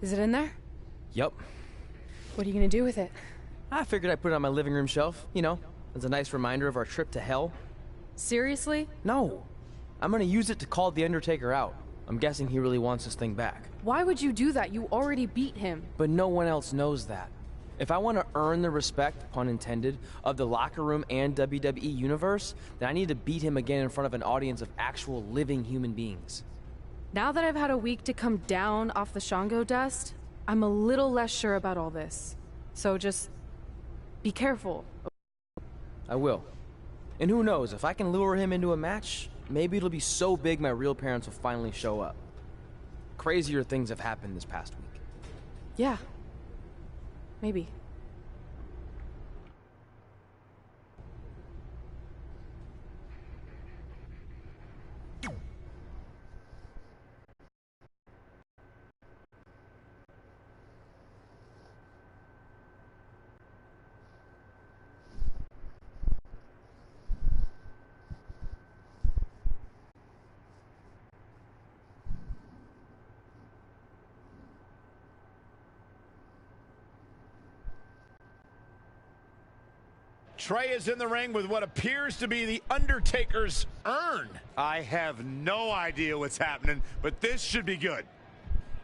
Is it in there? Yup. What are you gonna do with it? I figured I'd put it on my living room shelf, you know, as a nice reminder of our trip to hell. Seriously? No. I'm gonna use it to call the Undertaker out. I'm guessing he really wants this thing back. Why would you do that? You already beat him. But no one else knows that. If I want to earn the respect, pun intended, of the locker room and WWE universe, then I need to beat him again in front of an audience of actual living human beings. Now that I've had a week to come down off the Shango dust, I'm a little less sure about all this. So just be careful. I will. And who knows, if I can lure him into a match, maybe it'll be so big my real parents will finally show up. Crazier things have happened this past week. Yeah. Maybe. Trey is in the ring with what appears to be the Undertaker's urn. I have no idea what's happening, but this should be good.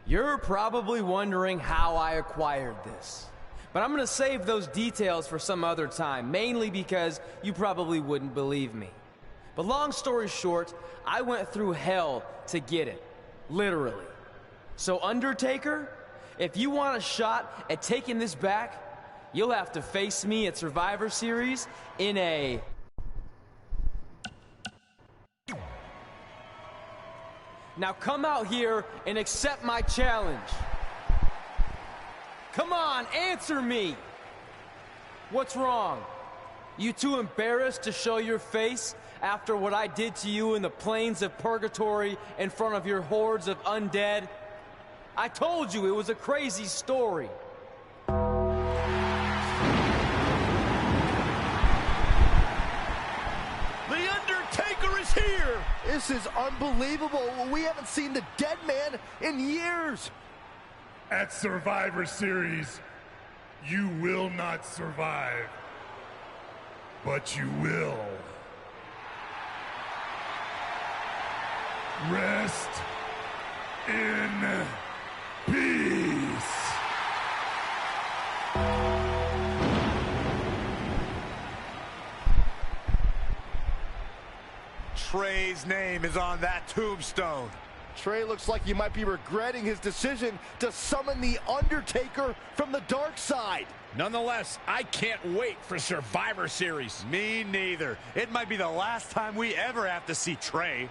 You're probably wondering how I acquired this. But I'm gonna save those details for some other time, mainly because you probably wouldn't believe me. But long story short, I went through hell to get it. Literally. So Undertaker, if you want a shot at taking this back, you'll have to face me at Survivor Series in a... Now come out here and accept my challenge. Come on, answer me! What's wrong? You too embarrassed to show your face after what I did to you in the plains of purgatory in front of your hordes of undead? I told you it was a crazy story. Here. This is unbelievable. We haven't seen the dead man in years. At Survivor Series, you will not survive, but you will. Rest in peace. Trey's name is on that tombstone. Trey looks like he might be regretting his decision to summon the Undertaker from the dark side. Nonetheless, I can't wait for Survivor Series. Me neither. It might be the last time we ever have to see Trey.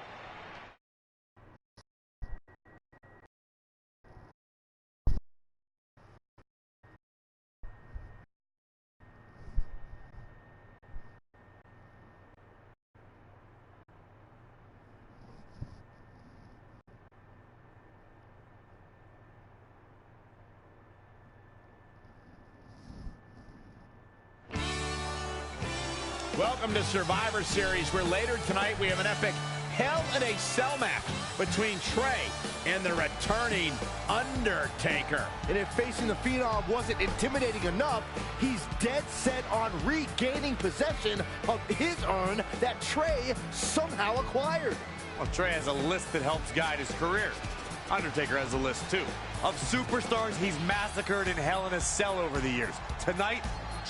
Welcome to Survivor Series, where later tonight we have an epic Hell in a Cell match between Trey and the returning Undertaker. And if facing the Phenom wasn't intimidating enough, he's dead set on regaining possession of his urn that Trey somehow acquired. Well, Trey has a list that helps guide his career. Undertaker has a list, too, of superstars he's massacred in Hell in a Cell over the years. Tonight,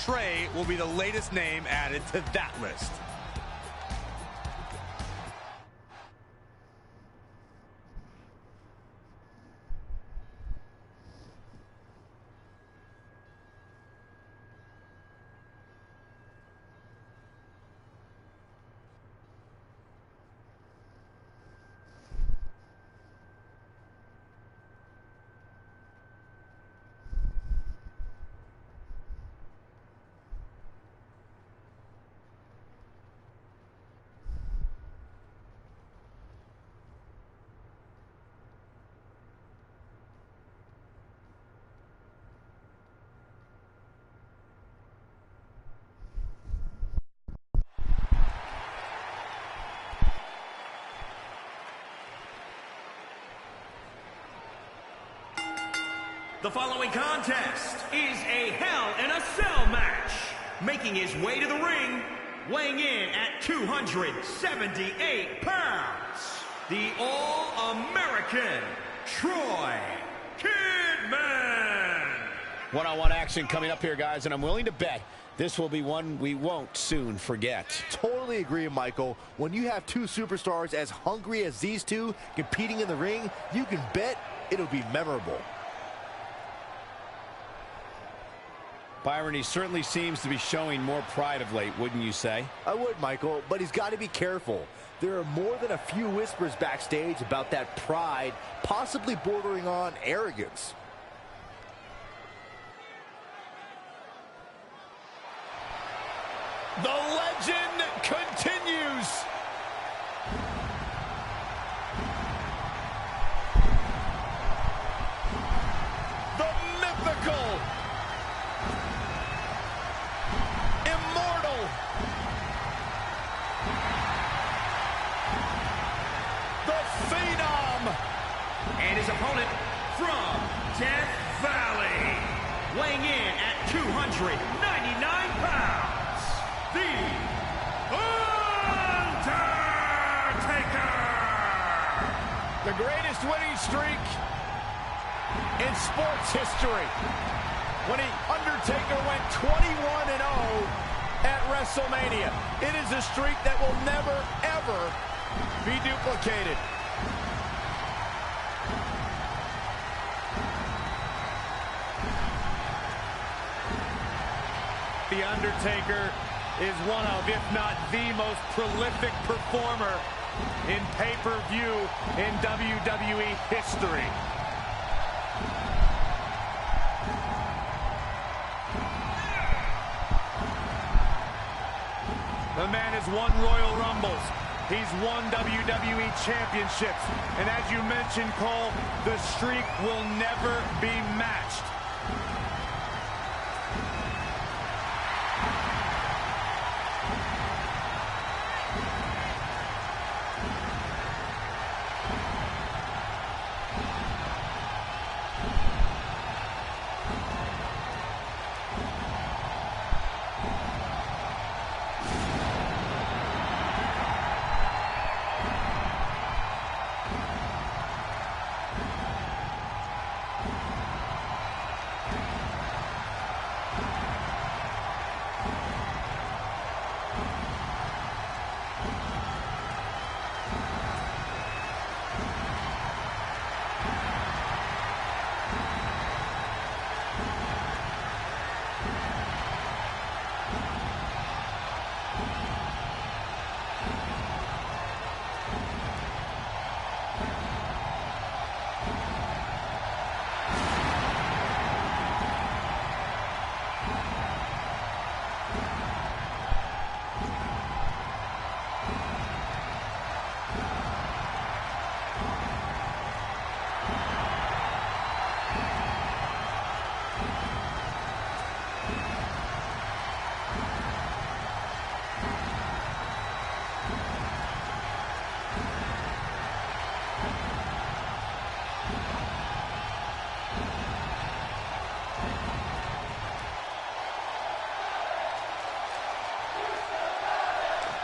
Trey will be the latest name added to that list. The following contest is a Hell in a Cell match. Making his way to the ring, weighing in at 278 pounds, the All-American Troy Kidman. One-on-one action coming up here, guys, and I'm willing to bet this will be one we won't soon forget. Totally agree, Michael. When you have two superstars as hungry as these two competing in the ring, you can bet it'll be memorable. Byron, he certainly seems to be showing more pride of late, wouldn't you say? I would, Michael, but he's got to be careful. There are more than a few whispers backstage about that pride, possibly bordering on arrogance. The legend continues. The mythical, immortal, the phenom, And his opponent from Death Valley, weighing in at 299 pounds, The Undertaker! the greatest winning streak in sports history. When the Undertaker went 21-0 at WrestleMania. It is a streak that will never, ever be duplicated. The Undertaker is one of, if not the most prolific performer in pay-per-view in WWE history. The man has won Royal Rumbles. He's won WWE championships. And as you mentioned, Cole, the streak will never be matched.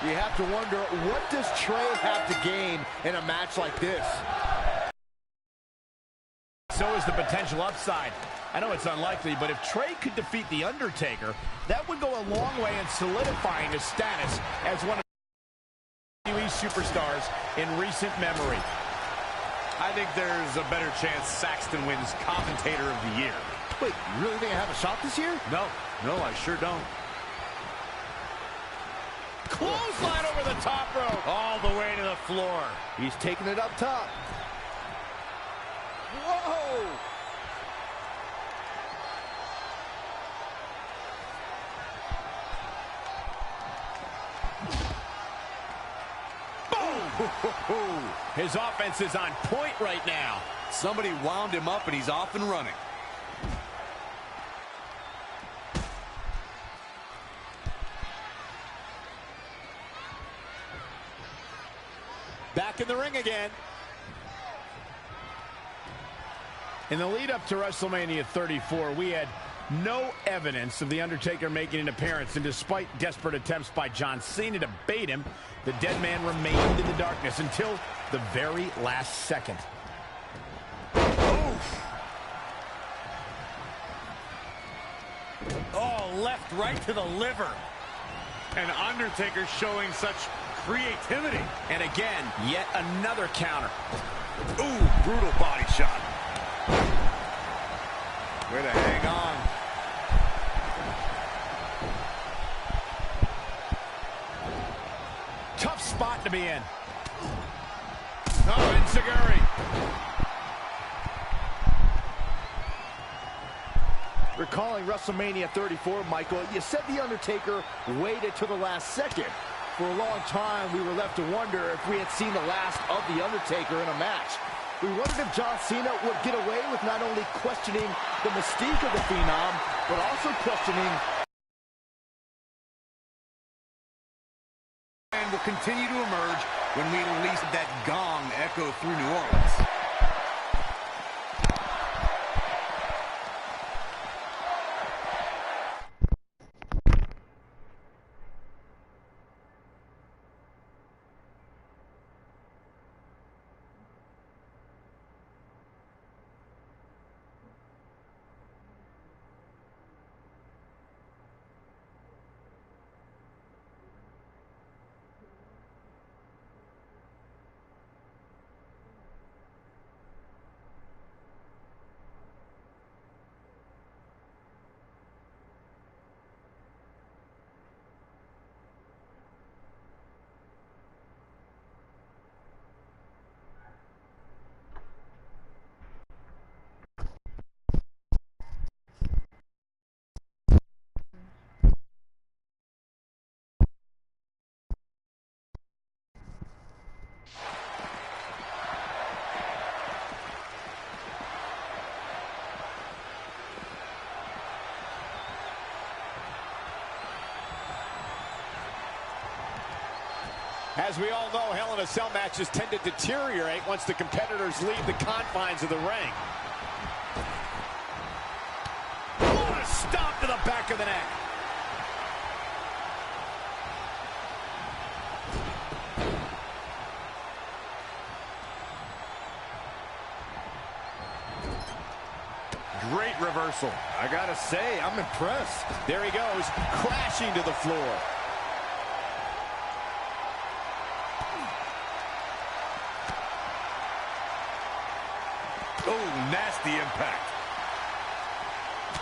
You have to wonder, what does Trey have to gain in a match like this? So is the potential upside. I know it's unlikely, but if Trey could defeat The Undertaker, that would go a long way in solidifying his status as one of the WWE superstars in recent memory. I think there's a better chance Saxton wins Commentator of the Year. Wait, you really think I have a shot this year? No, I sure don't. Clothesline over the top rope. All the way to the floor. He's taking it up top. Whoa! Boom! His offense is on point right now. Somebody wound him up and he's off and running. Back in the ring again. In the lead up to WrestleMania 34, we had no evidence of The Undertaker making an appearance, and despite desperate attempts by John Cena to bait him, the dead man remained in the darkness until the very last second. Oof. Oh, left right to the liver. And Undertaker showing such creativity. And again, yet another counter. Ooh, brutal body shot. Way to hang on. Tough spot to be in. Oh, Enziguri. Recalling WrestleMania 34, Michael, you said The Undertaker waited to the last second. For a long time, we were left to wonder if we had seen the last of The Undertaker in a match. We wondered if John Cena would get away with not only questioning the mystique of the Phenom, but also questioning... And will continue to emerge when we release that gong echo through New Orleans. As we all know, Hell in a Cell matches tend to deteriorate once the competitors leave the confines of the ring. What a stomp to the back of the neck. Great reversal. I gotta say, I'm impressed. There he goes, crashing to the floor. Oh, nasty impact.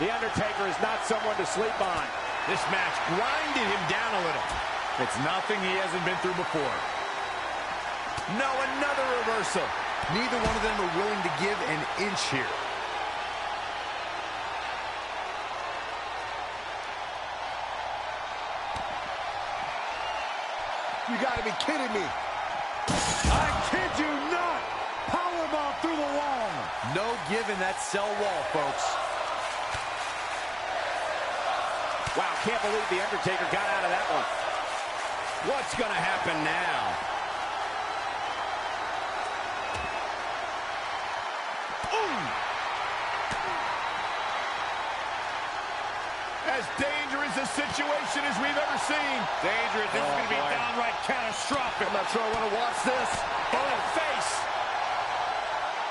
The Undertaker is not someone to sleep on. This match grinded him down a little. It's nothing he hasn't been through before. No, another reversal. Neither one of them are willing to give an inch here. You gotta be kidding me. I kid you not. Powerbomb through the wall. No giving that cell wall, folks. Wow, can't believe The Undertaker got out of that one. What's gonna happen now? As dangerous a situation as we've ever seen. Dangerous. This is going to be downright catastrophic. I'm not sure I want to watch this. Oh, face.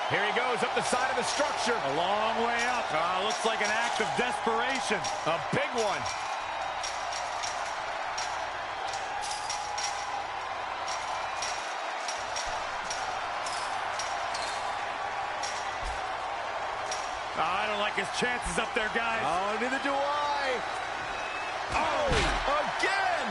Here he goes up the side of the structure. A long way up. Looks like an act of desperation. A big one. I don't like his chances up there, guys. Oh, neither do I. Oh, again.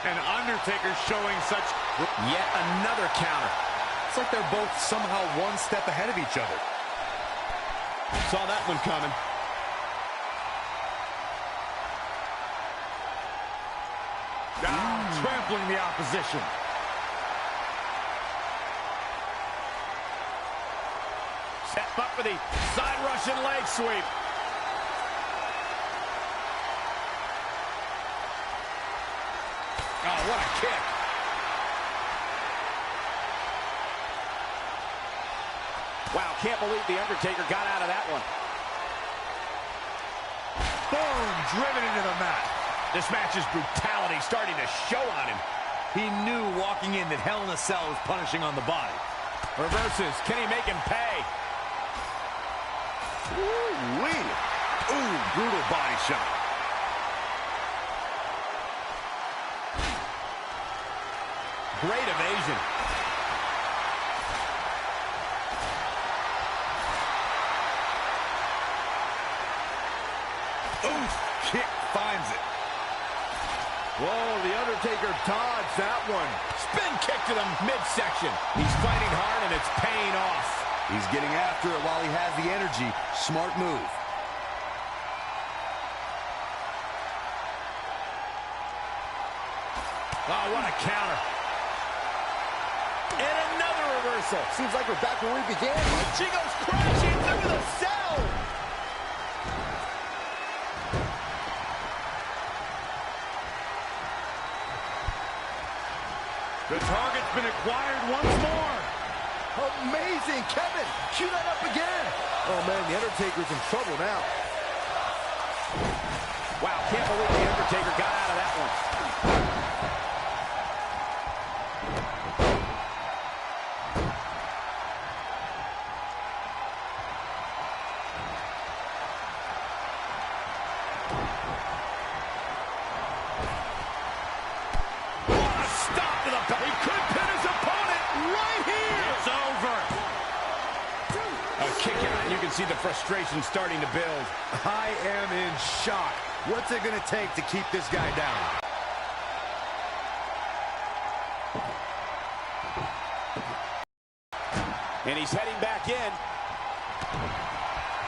And Undertaker showing such... Yet another counter. It's like they're both somehow one step ahead of each other. Saw that one coming. Trampling the opposition. Set up for the side Russian leg sweep. Oh, what a kick. Wow, can't believe The Undertaker got out of that one. Boom, driven into the mat. This match's brutality starting to show on him. He knew walking in that Hell in a Cell was punishing on the body. Reverses. Can he make him pay? Ooh-wee. Ooh, brutal body shot. Great evasion. Oof, kick finds it. Whoa, The Undertaker dodged that one. Spin kick to the midsection. He's fighting hard and it's paying off. He's getting after it while he has the energy. Smart move. Oh, what a counter. And another reversal. Seems like we're back where we began. She goes crashing through the cell. The target's been acquired once more. Amazing. Kevin, cue that up again. Oh, man, The Undertaker's in trouble now. Wow, can't believe The Undertaker got out of that one. See the frustration starting to build. I am in shock. What's it going to take to keep this guy down? And he's heading back in.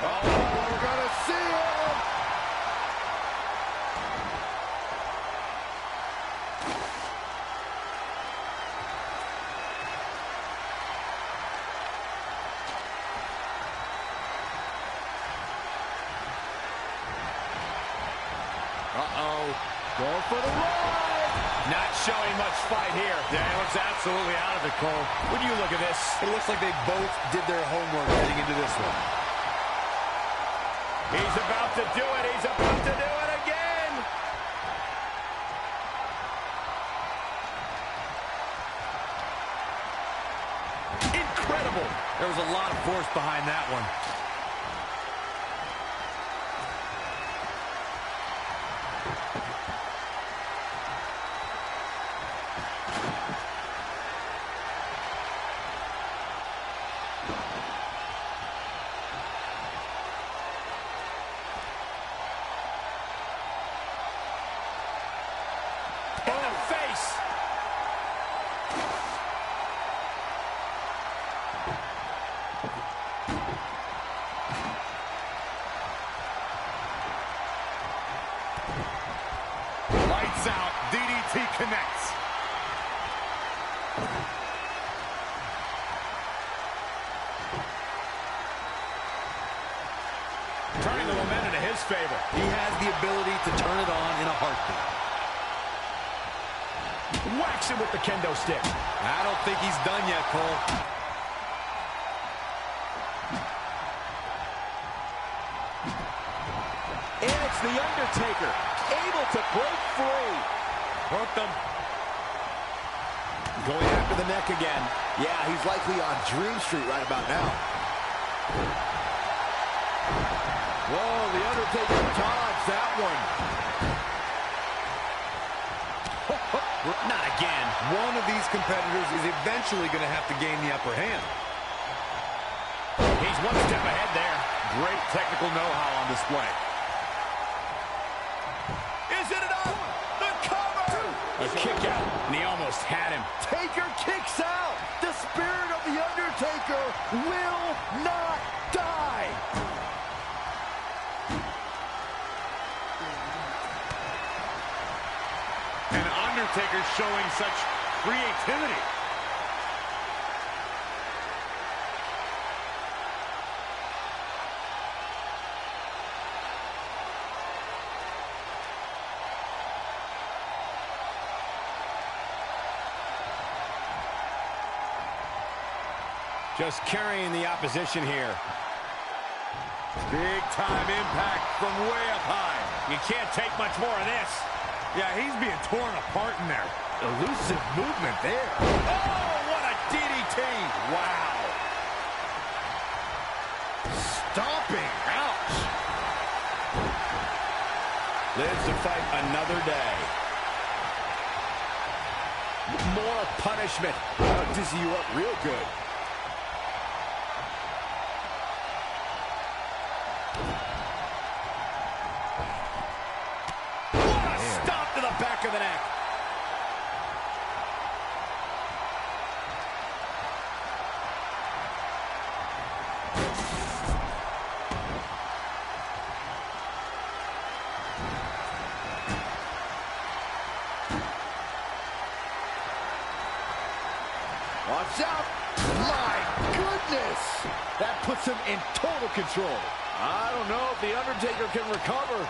Oh, we're going to see him. Going for the ride. Not showing much fight here. Yeah, he looks absolutely out of it, Cole. When you look at this, it looks like they both did their homework heading into this one. He's about to do it. He's about to do it again. Incredible. There was a lot of force behind that one. Lights out. DDT connects. Turning the momentum to his favor. He has the ability to turn it on in a heartbeat. Whacks him with the kendo stick. I don't think he's done yet, Cole. And it's The Undertaker, able to break free. Hooked him. Going after the neck again. Yeah, he's likely on Dream Street right about now. Whoa, The Undertaker dodged that one. Not again. One of these competitors is eventually going to have to gain the upper hand. He's one step ahead there. Great technical know-how on display. Is it enough? The cover! A kick out, and he almost had him. Taker kicks out. The spirit of The Undertaker will not die. And Undertaker showing such creativity. Just carrying the opposition here. Big time impact from way up high. You can't take much more of this. Yeah, he's being torn apart in there. Elusive movement there. Oh, what a DDT. Wow. Stomping. Ouch. Lives to fight another day. More punishment. That'll dizzy you up real good. What a stomp to the back of the neck. Watch out. My goodness. That puts him in total control. I don't know if The Undertaker can recover.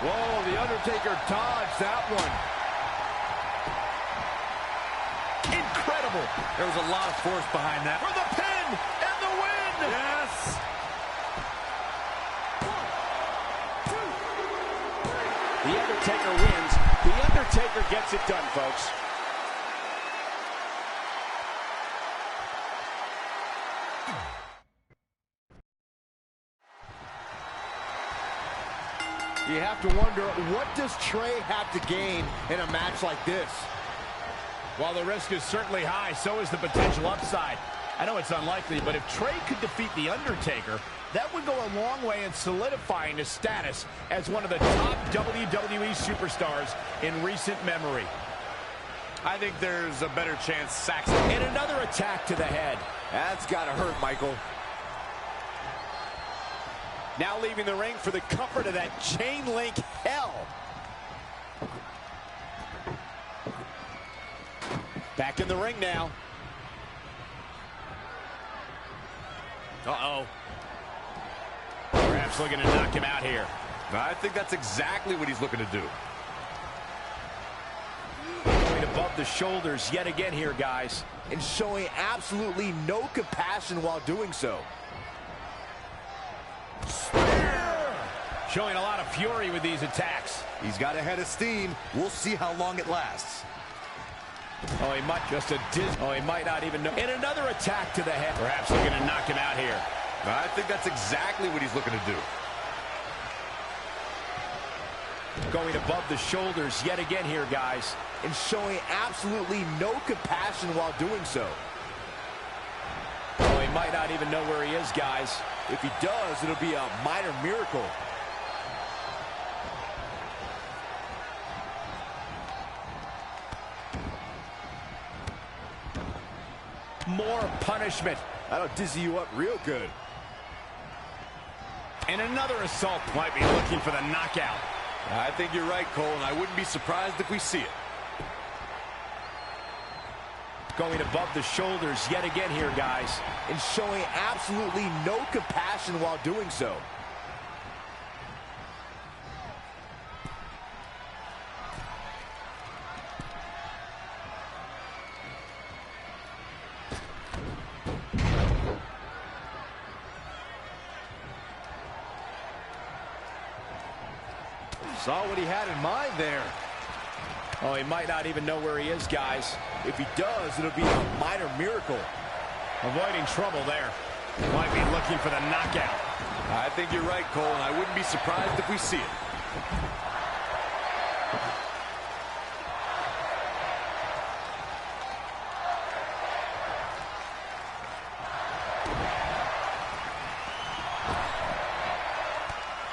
Whoa, The Undertaker dodged that one. Incredible. There was a lot of force behind that. For the pin and the win. Yes. The Undertaker wins. The Undertaker gets it done, folks. You have to wonder, what does Trey have to gain in a match like this? While the risk is certainly high, so is the potential upside. I know it's unlikely, but if Trey could defeat The Undertaker, that would go a long way in solidifying his status as one of the top WWE superstars in recent memory. I think there's a better chance Saxton. And another attack to the head. That's gotta hurt, Michael. Now leaving the ring for the comfort of that chain link hell. Back in the ring now. Uh-oh. Perhaps looking to knock him out here. I think that's exactly what he's looking to do. Going above the shoulders yet again here, guys. And showing absolutely no compassion while doing so. Spear! Showing a lot of fury with these attacks. He's got a head of steam. We'll see how long it lasts. Oh, he might just Oh, he might not even know. And another attack to the head. Perhaps looking to knock him out here. I think that's exactly what he's looking to do. Going above the shoulders yet again here, guys. And showing absolutely no compassion while doing so. Oh, he might not even know where he is, guys. If he does, it'll be a minor miracle. More punishment. That'll dizzy you up real good. And another assault. Might be looking for the knockout. I think you're right, Cole, and I wouldn't be surprised if we see it. Going above the shoulders yet again here, guys. And showing absolutely no compassion while doing so. Saw what he had in mind there. Oh, he might not even know where he is, guys. If he does, it'll be a minor miracle. Avoiding trouble there. Might be looking for the knockout. I think you're right, Cole, and I wouldn't be surprised if we see it.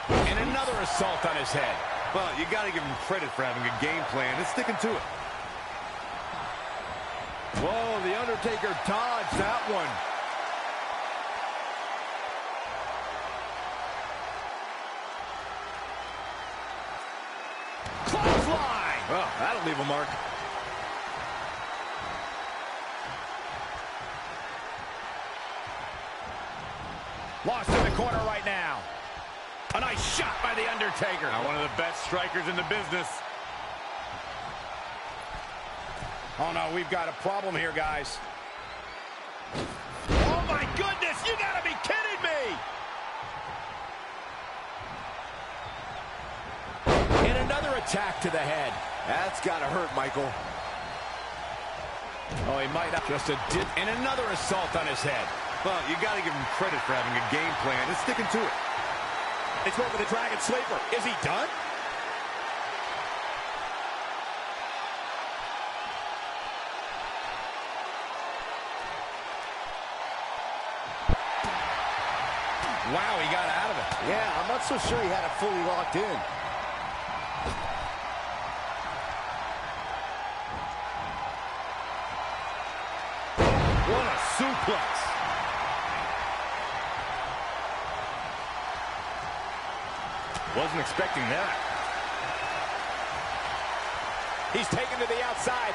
And another assault on his head. Well, you got to give him credit for having a game plan and sticking to it. Whoa, The Undertaker dodged that one. Clothesline! Well, that'll leave a mark. Lost in the corner right now. A nice shot by The Undertaker. Now, one of the best strikers in the business. Oh, no, we've got a problem here, guys. Oh, my goodness, you gotta be kidding me! And another attack to the head. That's gotta hurt, Michael. Oh, he might have just and another assault on his head. Well, you got to give him credit for having a game plan and sticking to it. It's going for the Dragon Sleeper. Is he done? Wow, he got out of it. Yeah, I'm not so sure he had it fully locked in. What a suplex. Wasn't expecting that. He's taken to the outside.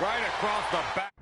Right across the back.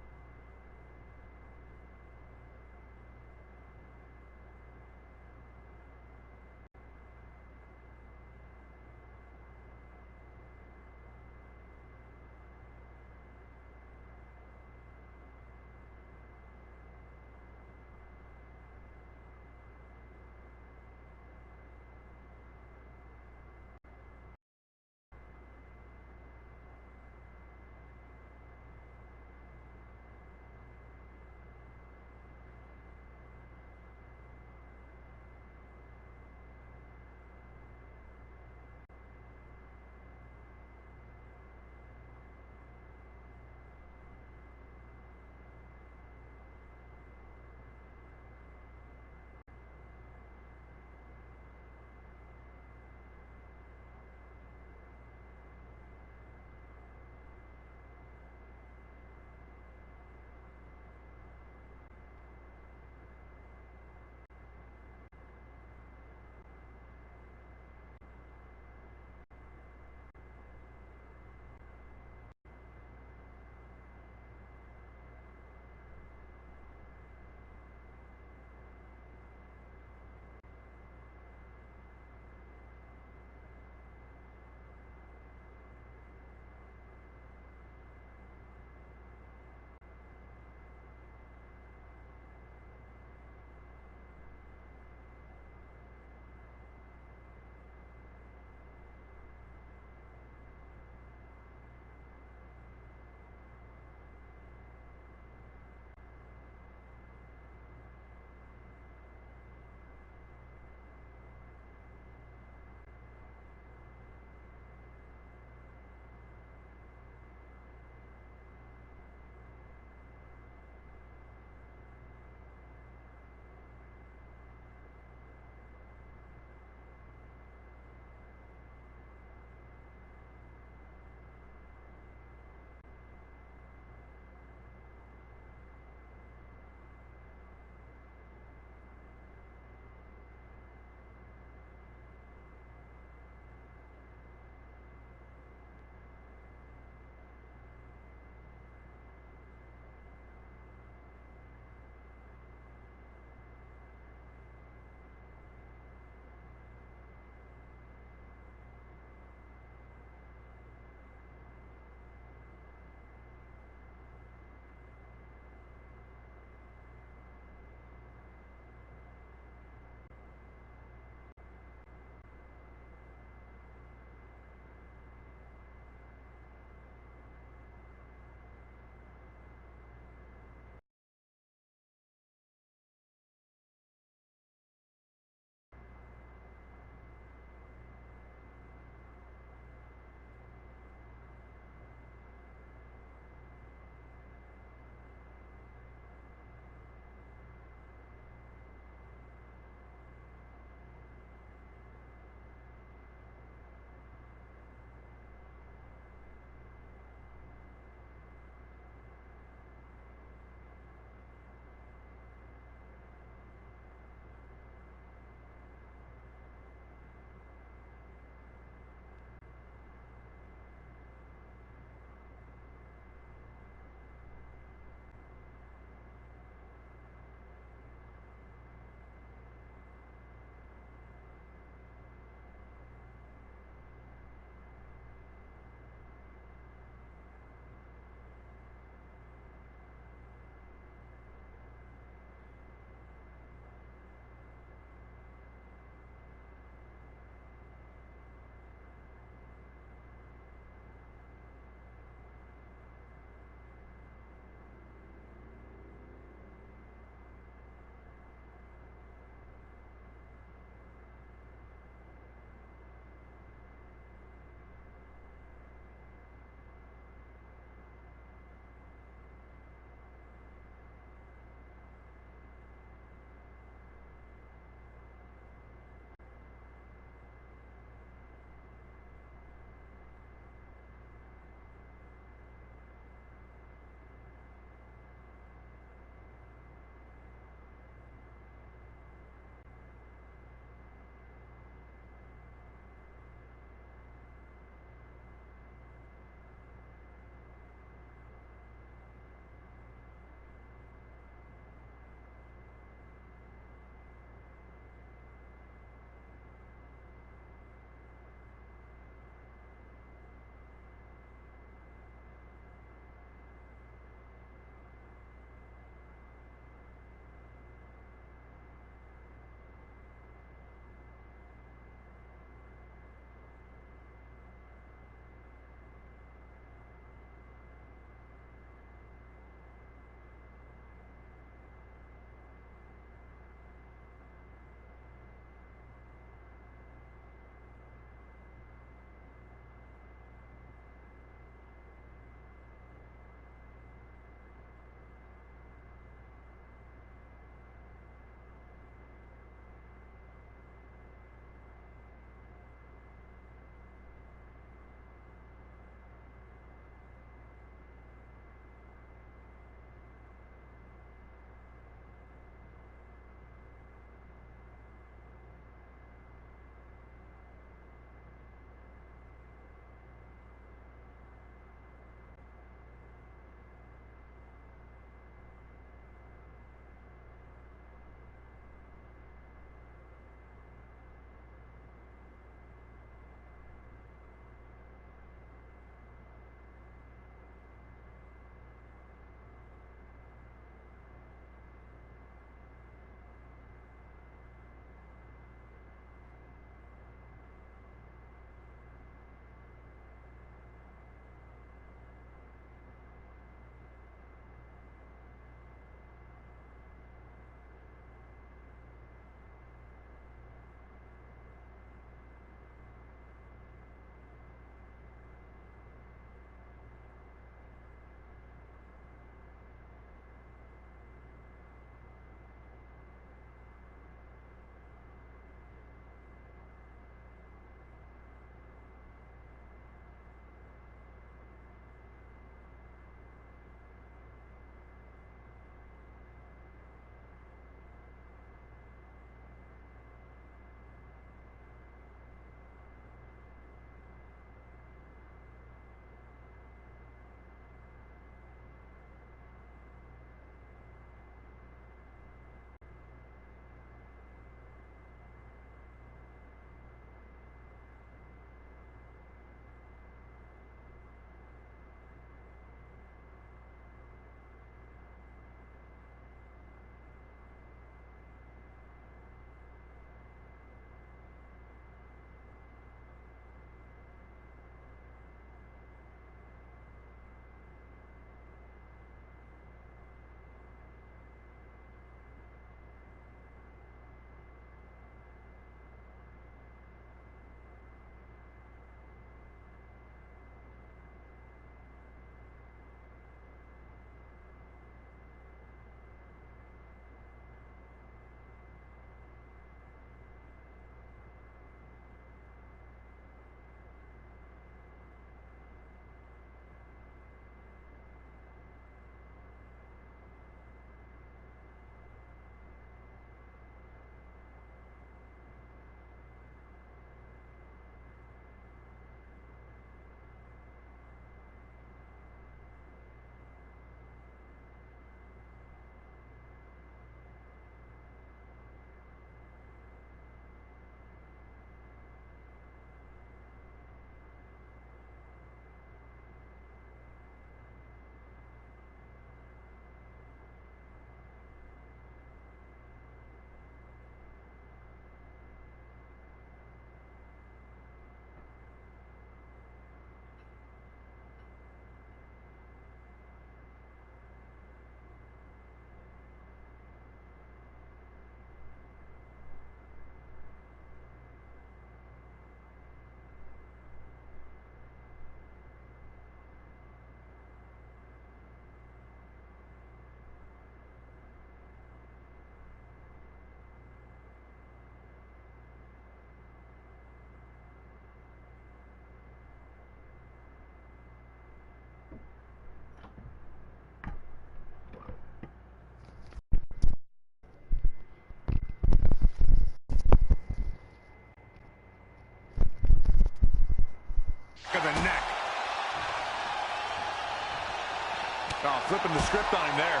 Oh, flipping the script on him there.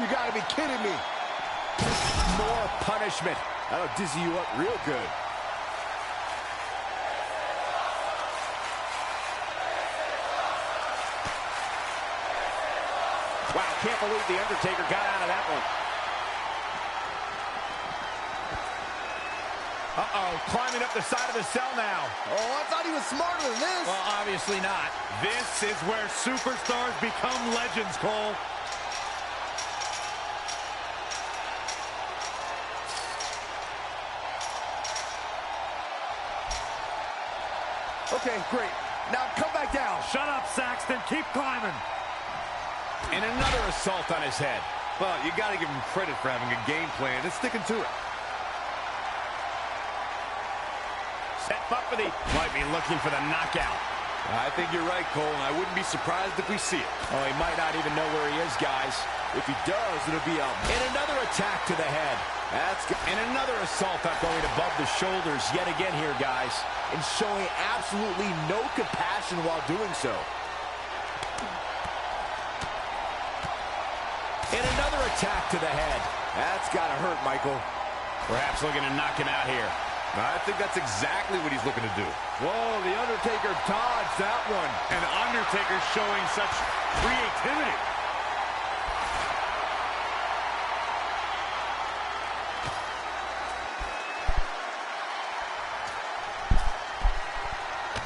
You gotta be kidding me. More punishment. That'll dizzy you up real good. Wow, can't believe The Undertaker got out of that one. Uh-oh, climbing up the side of the cell now. Oh, I thought he was smarter than this. Well, obviously not. This is where superstars become legends, Cole. Okay, great. Now come back down. Shut up, Saxton. Keep climbing. And another assault on his head. Well, you got to give him credit for having a game plan and sticking to it. Set up for the... Might be looking for the knockout. I think you're right, Cole, and I wouldn't be surprised if we see it. Oh, he might not even know where he is, guys. If he does, it'll be a... And another attack to the head. That's good. And another assault up going above the shoulders yet again here, guys. And showing absolutely no compassion while doing so. And another attack to the head. That's got to hurt, Michael. Perhaps looking to knock him out here. I think that's exactly what he's looking to do. Whoa, The Undertaker dodged that one. And Undertaker showing such creativity.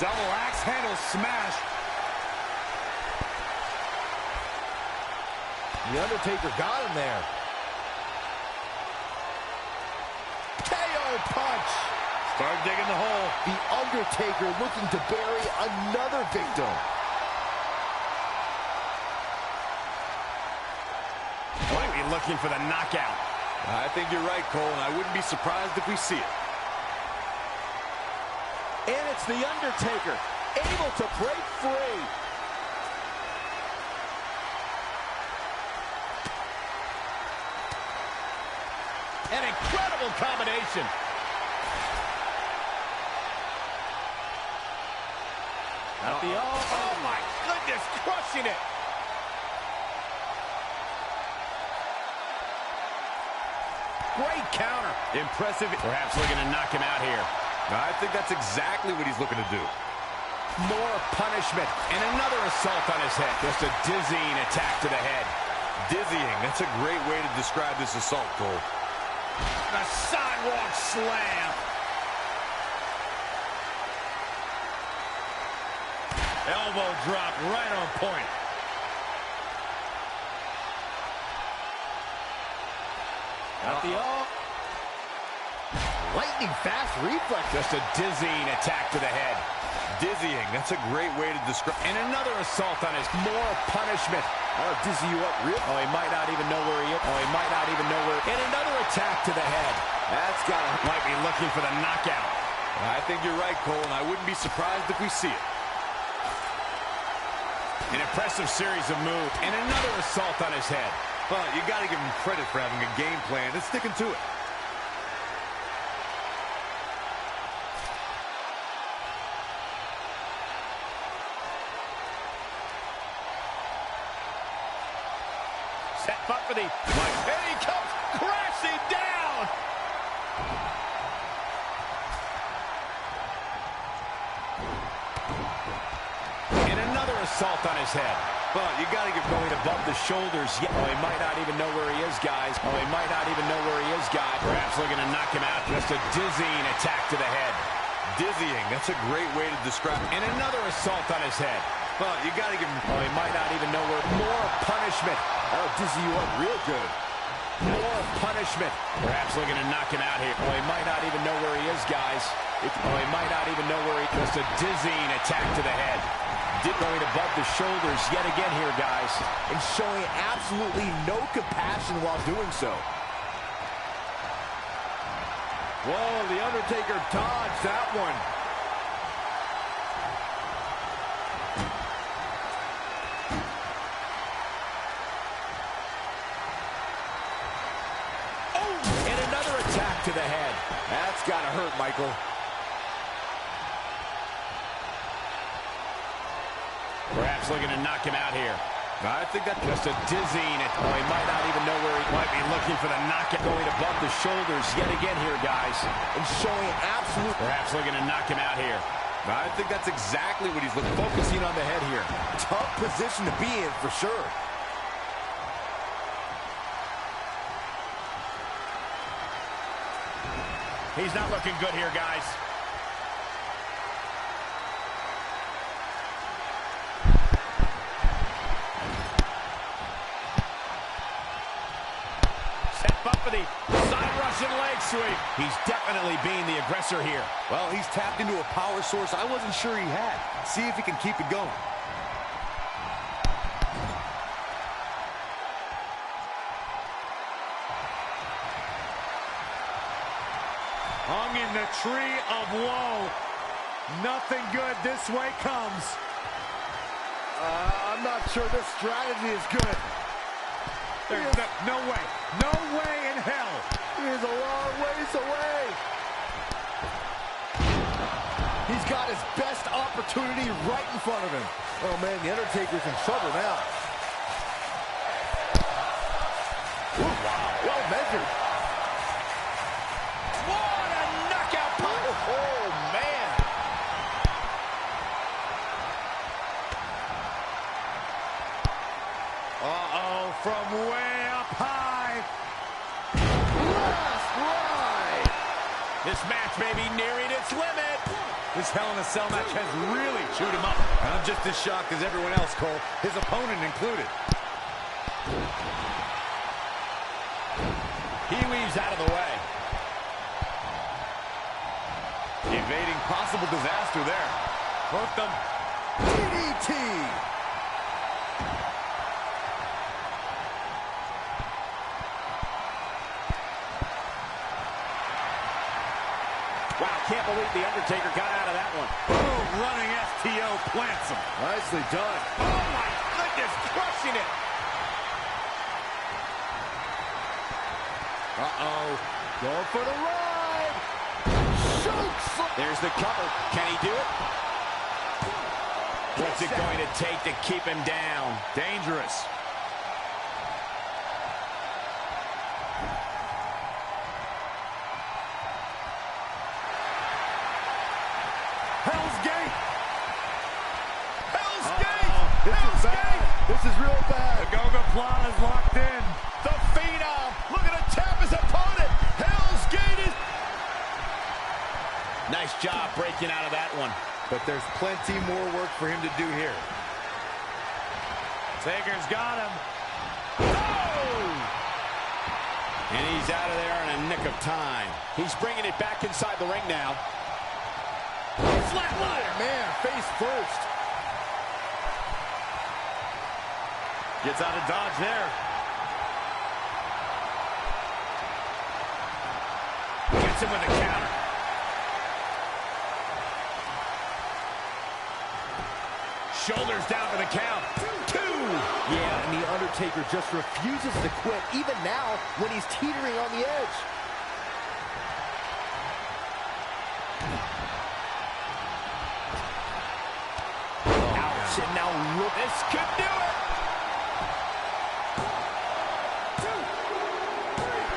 Double axe handle smash. The Undertaker got him there. KO punch. Start digging the hole. The Undertaker looking to bury another victim. Might be looking for the knockout. I think you're right, Cole, and I wouldn't be surprised if we see it. And it's The Undertaker, able to break free. An incredible combination. Oh my goodness, crushing it. Great counter. Impressive. Perhaps looking to knock him out here. I think that's exactly what he's looking to do. More punishment. And another assault on his head. Just a dizzying attack to the head. Dizzying. That's a great way to describe this assault, Cole. The sidewalk slam. Elbow drop right on point. Lightning fast reflex. Just a dizzying attack to the head. Dizzying. That's a great way to describe. And another assault on his... More punishment. That'll dizzy you up real... Oh, he might not even know where he is. Oh, he might not even know where... And another attack to the head. That's got to... Might be looking for the knockout. I think you're right, Cole, and I wouldn't be surprised if we see it. An impressive series of moves. And another assault on his head. But you got to give him credit for having a game plan and sticking to it. Set up for the... And he comes crashing down! And another assault on his head. But you got to give Going above the shoulders. Yeah. Oh, he might not even know where he is, guys. Oh, he might not even know where he is, guys. Perhaps looking to knock him out. Just a dizzying attack to the head. Dizzying. That's a great way to describe. And another assault on his head. But you got to give him... Oh, he might not even know where... More punishment. That'll dizzy you up real good. More punishment. Perhaps looking to knock him out here. Oh, he might not even know where he is, guys. Oh, he might not even know where he... Just a dizzying attack to the head. Going above the shoulders yet again here, guys. And showing absolutely no compassion while doing so. Whoa, The Undertaker dodged that one. Oh, and another attack to the head. That's got to hurt, Michael. Perhaps looking to knock him out here. I think that's Just a dizzying. Oh, he might not even know where he might be looking for the knockout. Going above the shoulders yet again here, guys. And showing absolute... Perhaps looking to knock him out here. I think that's exactly what he's looking for. Focusing on the head here. Tough position to be in for sure. He's not looking good here, guys. Step up for the side Russian leg sweep. He's definitely being the aggressor here. Well, he's tapped into a power source I wasn't sure he had. See if he can keep it going. Hung in the tree of woe. Nothing good this way comes. I'm not sure this strategy is good. There's no way. No way in hell. He is a long ways away. He's got his best opportunity right in front of him. Oh, man, The Undertaker's in trouble now. Ooh, wow, well measured. What a knockout punch. Oh, man. Uh-oh, from way up high. Last ride. This match may be nearing its limit. This Hell in a Cell match has really chewed him up. I'm just as shocked as everyone else, Cole, his opponent included. He weaves out of the way. Evading possible disaster there. Hooked him. DDT. Wow, can't believe The Undertaker got out of that one. Boom, running STO plants him. Nicely done. Oh, my goodness, crushing it. Uh-oh. Going for the ride. Chokes. There's the cover. Can he do it? What's it going to take to keep him down? Dangerous. Hell's Gate. Hell's This is bad. This is real bad. The Drago-Key-Dynasty is locked in. The Phenom looking to tap his opponent. Hell's Gate is... Nice job breaking out of that one. But there's plenty more work for him to do here. Taker's got him. Oh! And he's out of there in a nick of time. He's bringing it back inside the ring now. Flatliner. Man, face first. Gets out of dodge there. Gets him with a counter. Shoulders down for the count. 2. Yeah, and The Undertaker just refuses to quit, even now when he's teetering on the edge. Ouch, and now look. This could do it.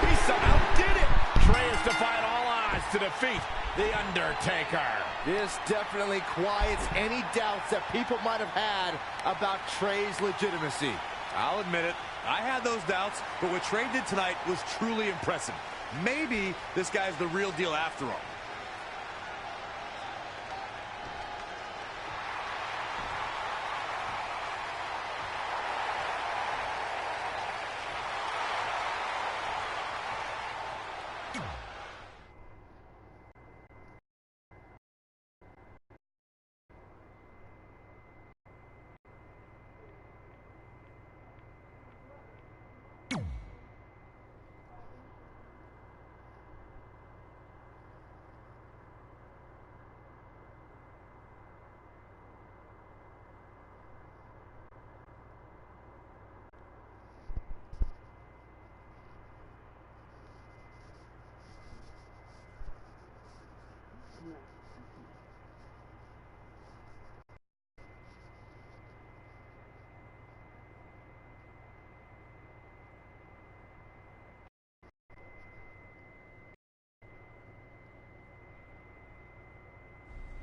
He somehow did it. Trey has defied all odds to defeat The Undertaker. This definitely quiets any doubts that people might have had about Trey's legitimacy. I'll admit it. I had those doubts, but what Trey did tonight was truly impressive. Maybe this guy's the real deal after all.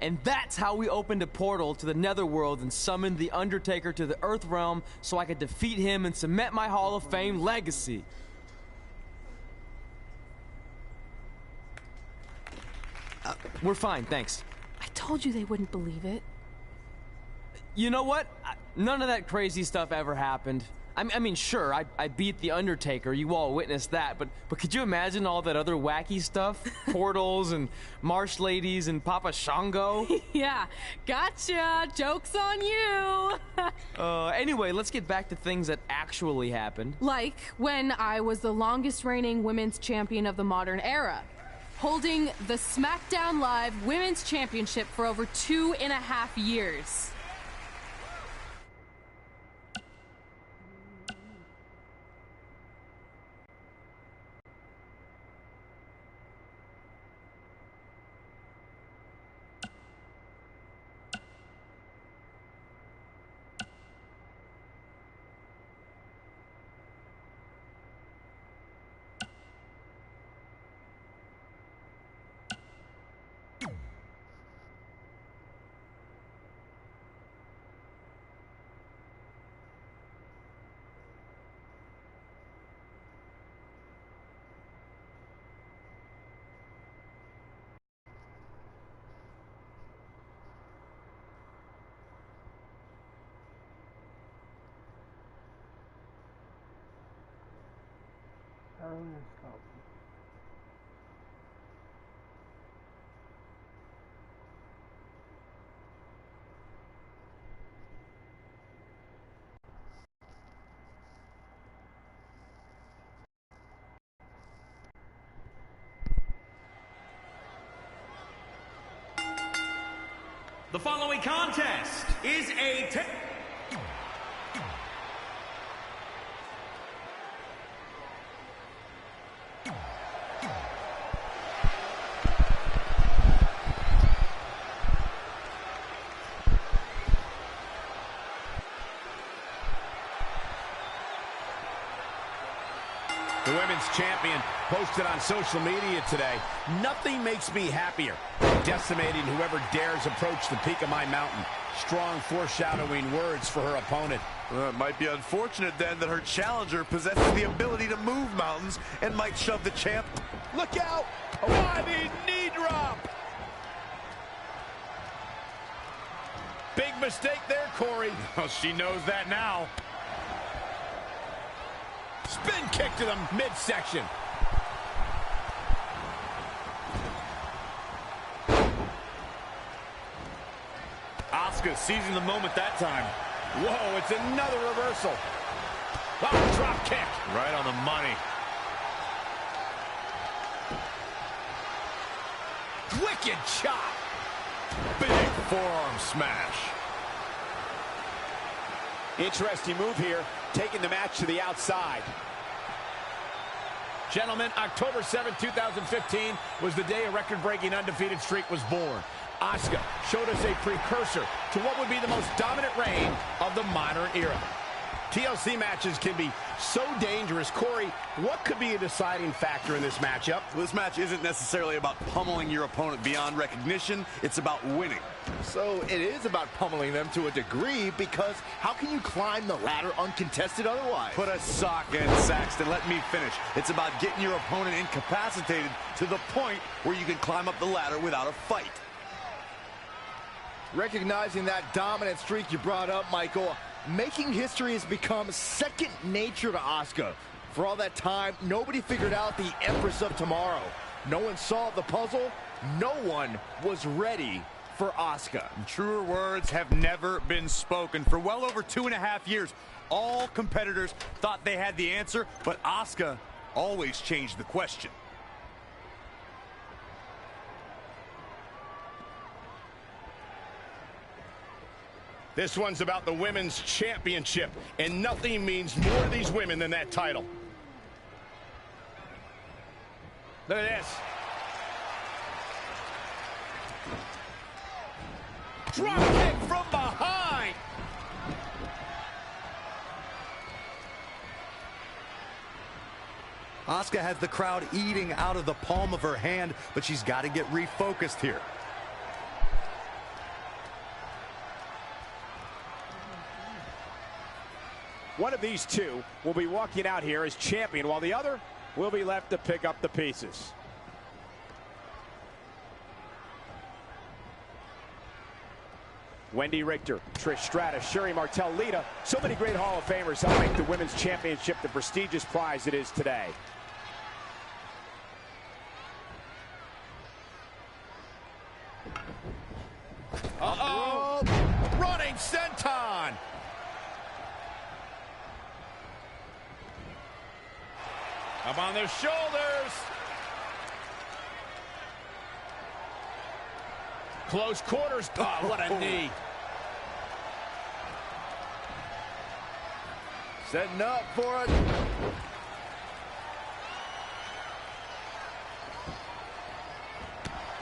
And that's how we opened a portal to the Netherworld and summoned the Undertaker to the Earth Realm so I could defeat him and cement my Hall of Fame legacy. We're fine, thanks. I told you they wouldn't believe it. You know what? None of that crazy stuff ever happened. I mean, sure, I beat the Undertaker. You all witnessed that. But could you imagine all that other wacky stuff? Portals and marsh ladies and Papa Shango? Yeah, gotcha. Joke's on you. Anyway, let's get back to things that actually happened. Like when I was the longest reigning women's champion of the modern era, holding the SmackDown Live Women's Championship for over 2.5 years. The following contest is a The women's champion posted on social media today, "Nothing makes me happier than decimating whoever dares approach the peak of my mountain." Strong foreshadowing words for her opponent. It might be unfortunate then that her challenger possesses the ability to move mountains and might shove the champ. Look out! A diving knee drop! Big mistake there, Corey. Well, she knows that now. Spin kick to the midsection. Asuka seizing the moment that time. Whoa, it's another reversal. Oh, drop kick. Right on the money. Wicked chop. Big forearm smash. Interesting move here, taking the match to the outside. Gentlemen, October 7, 2015 was the day a record-breaking undefeated streak was born. Asuka showed us a precursor to what would be the most dominant reign of the modern era. TLC matches can be so dangerous. Corey, what could be a deciding factor in this matchup? Well, this match isn't necessarily about pummeling your opponent beyond recognition. It's about winning. So it is about pummeling them to a degree, because how can you climb the ladder uncontested otherwise? Put a sock in, Saxton. Let me finish. It's about getting your opponent incapacitated to the point where you can climb up the ladder without a fight. Recognizing that dominant streak you brought up, Michael, making history has become second nature to Asuka. For all that time, nobody figured out the Empress of Tomorrow. No one solved the puzzle. No one was ready for Asuka. Truer words have never been spoken. For well over 2.5 years, all competitors thought they had the answer, but Asuka always changed the question. This one's about the women's championship, and nothing means more to these women than that title. Look at this. Drop kick from behind. Asuka has the crowd eating out of the palm of her hand, but she's got to get refocused here. One of these two will be walking out here as champion, while the other will be left to pick up the pieces. Wendy Richter, Trish Stratus, Sherry Martel, Lita. So many great Hall of Famers help make the Women's Championship the prestigious prize it is today. Uh-oh! Running senton! Up on their shoulders! Close quarters. Oh, what a knee. Setting up for it.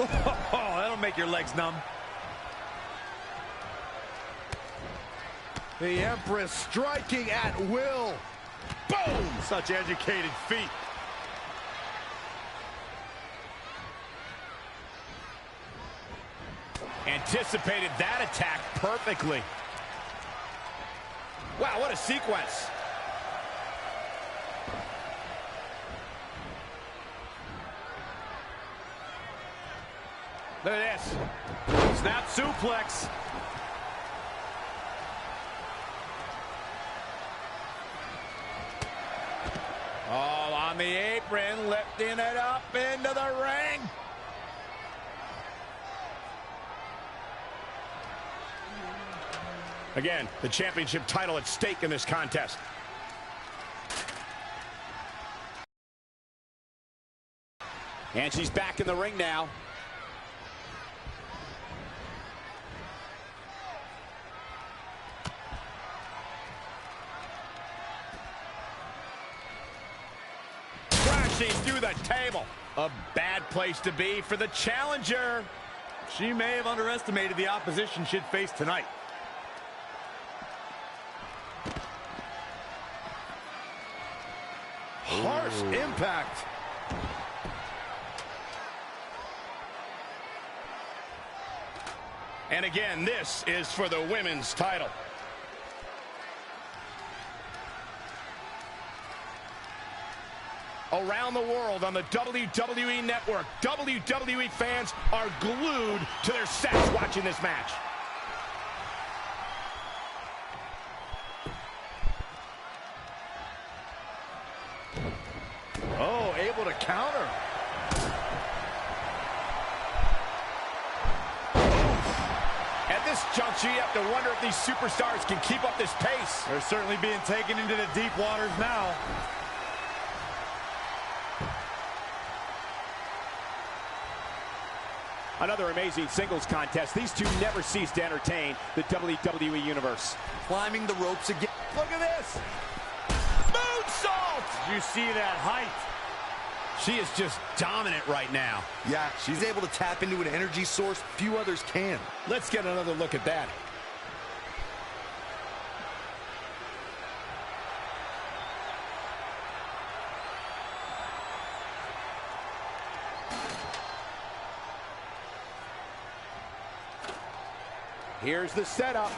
Oh, that'll make your legs numb. The Empress striking at will. Boom! Such educated feet. Anticipated that attack perfectly. Wow, what a sequence. Look at this. Snap suplex. Oh, on the apron, lifting it up into the ring. Again, the championship title at stake in this contest. And she's back in the ring now. Crashing through the table. A bad place to be for the challenger. She may have underestimated the opposition she'd face tonight. Harsh impact. And again, this is for the women's title. Around the world on the WWE Network, WWE fans are glued to their sets watching this match. Oh, able to counter. At this juncture, you have to wonder if these superstars can keep up this pace. They're certainly being taken into the deep waters now. Another amazing singles contest. These two never cease to entertain the WWE Universe. Climbing the ropes again. Look at this. Moonsault! Did you see that height? She is just dominant right now. Yeah, she's able to tap into an energy source few others can. Let's get another look at that. Here's the setup.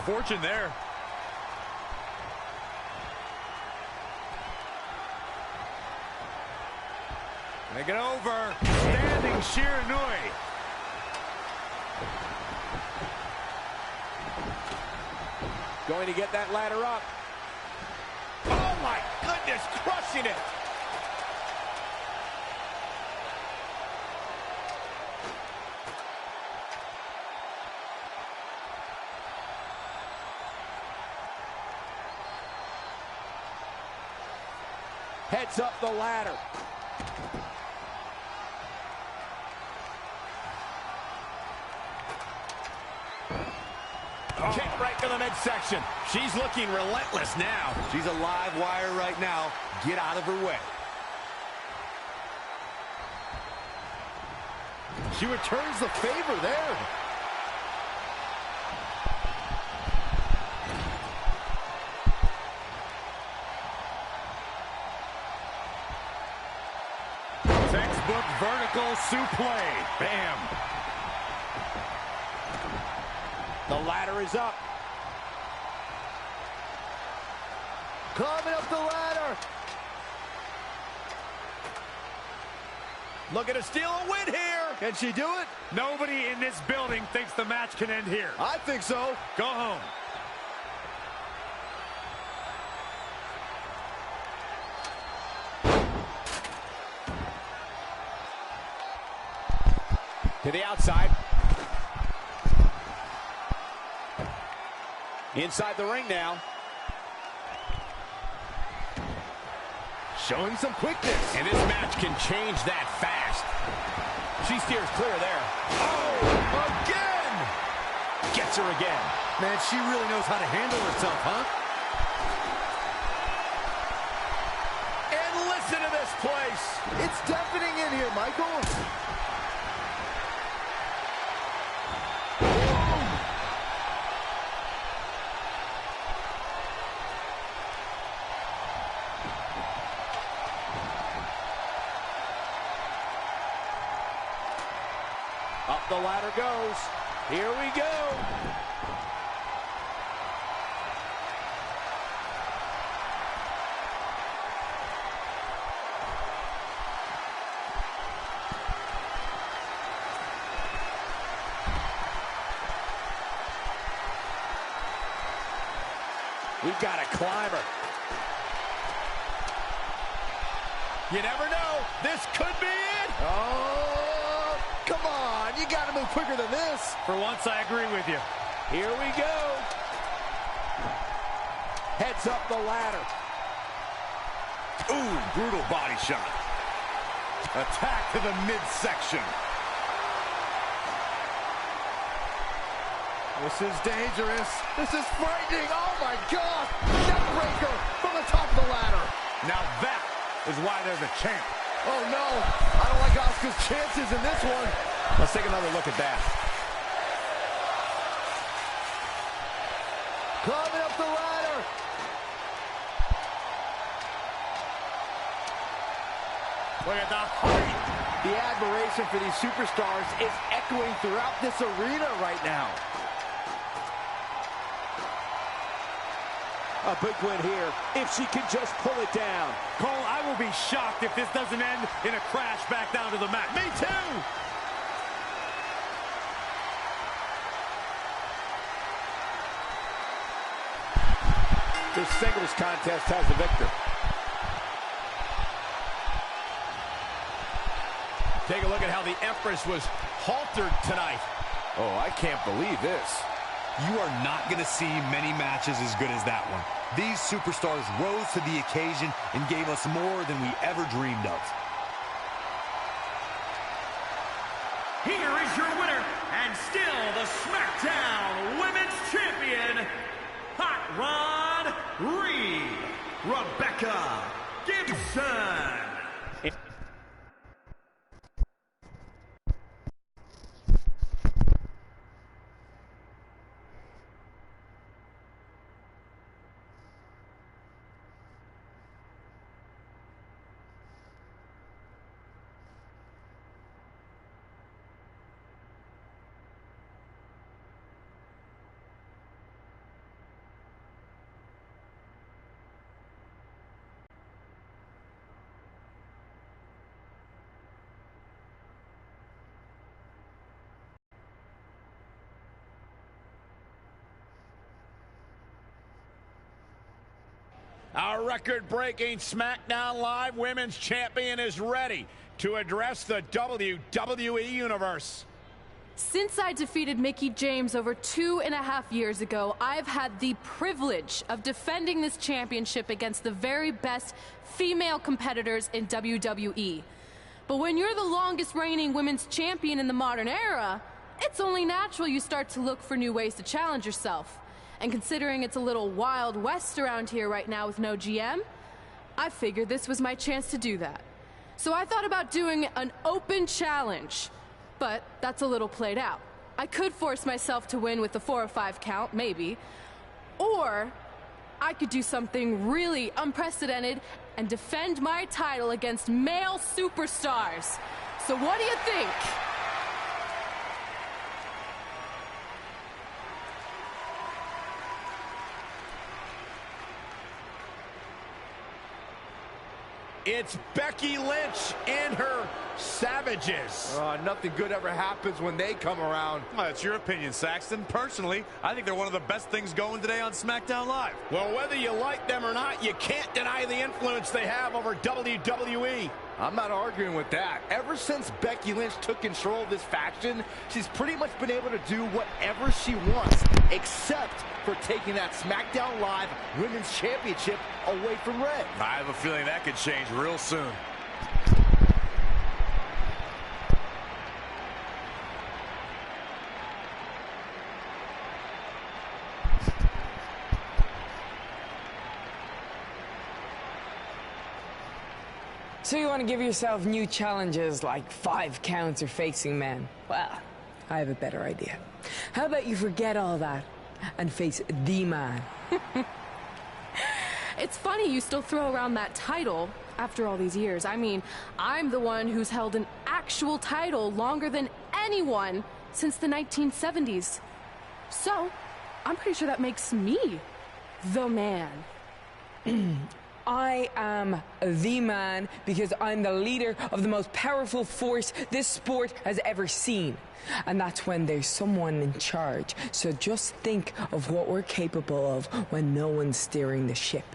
fortune there. Make it over. Standing Shiranui. Going to get that ladder up. Oh my goodness, crushing it. Heads up the ladder. Oh. Kick right to the midsection. She's looking relentless now. She's a live wire right now. Get out of her way. She returns the favor there. Textbook vertical suplex. Bam. The ladder is up. Climbing up the ladder. Looking to steal a win here. Can she do it? Nobody in this building thinks the match can end here. I think so. Go home. To the outside. Inside the ring now. Showing some quickness. And this match can change that fast. She steers clear there. Oh, again! Gets her again. Man, she really knows how to handle herself, huh? And listen to this place. It's deafening in here, Michael. Up the ladder goes. Here we go. We've got a climber. You never know. This could be it. Oh, come on. You got to move quicker than this. For once, I agree with you. Here we go. Heads up the ladder. Ooh, brutal body shot. Attack to the midsection. This is dangerous. This is frightening. Oh, my God. Neckbreaker from the top of the ladder. Now that is why they're the champ. Oh, no. I don't like Asuka's chances in this one. Let's take another look at that. Climbing up the ladder. Look at the height. The admiration for these superstars is echoing throughout this arena right now. A big win here, if she can just pull it down. Cole, I will be shocked if this doesn't end in a crash back down to the mat. Me too. This singles contest has the victor. Take a look at how the Empress was haltered tonight. Oh, I can't believe this. You are not going to see many matches as good as that one. These superstars rose to the occasion and gave us more than we ever dreamed of. Here is your winner, and still the SmackDown Women's Champion, Hot Rod Reed, Rebecca Gibson. Our record-breaking SmackDown Live Women's Champion is ready to address the WWE Universe. Since I defeated Mickie James over 2.5 years ago, I've had the privilege of defending this championship against the very best female competitors in WWE. But when you're the longest reigning women's champion in the modern era, it's only natural you start to look for new ways to challenge yourself. And considering it's a little Wild West around here right now with no GM, I figured this was my chance to do that. So I thought about doing an open challenge. But that's a little played out. I could force myself to win with a 4 or 5 count, maybe. Or I could do something really unprecedented and defend my title against male superstars. So what do you think? It's Becky Lynch and her Savages. Nothing good ever happens when they come around. Well, that's your opinion, Saxton. Personally, I think they're one of the best things going today on SmackDown Live. Well, whether you like them or not, you can't deny the influence they have over WWE. I'm not arguing with that. Ever since Becky Lynch took control of this faction, she's pretty much been able to do whatever she wants, except for taking that SmackDown Live Women's Championship away from Red. I have a feeling that could change real soon. So you want to give yourself new challenges like 5 counts or facing men? Well, I have a better idea. How about you forget all that and face the man? It's funny you still throw around that title after all these years. I mean, I'm the one who's held an actual title longer than anyone since the 1970s. So, I'm pretty sure that makes me the man. I am the man because I'm the leader of the most powerful force this sport has ever seen. And that's when there's someone in charge. So just think of what we're capable of when no one's steering the ship.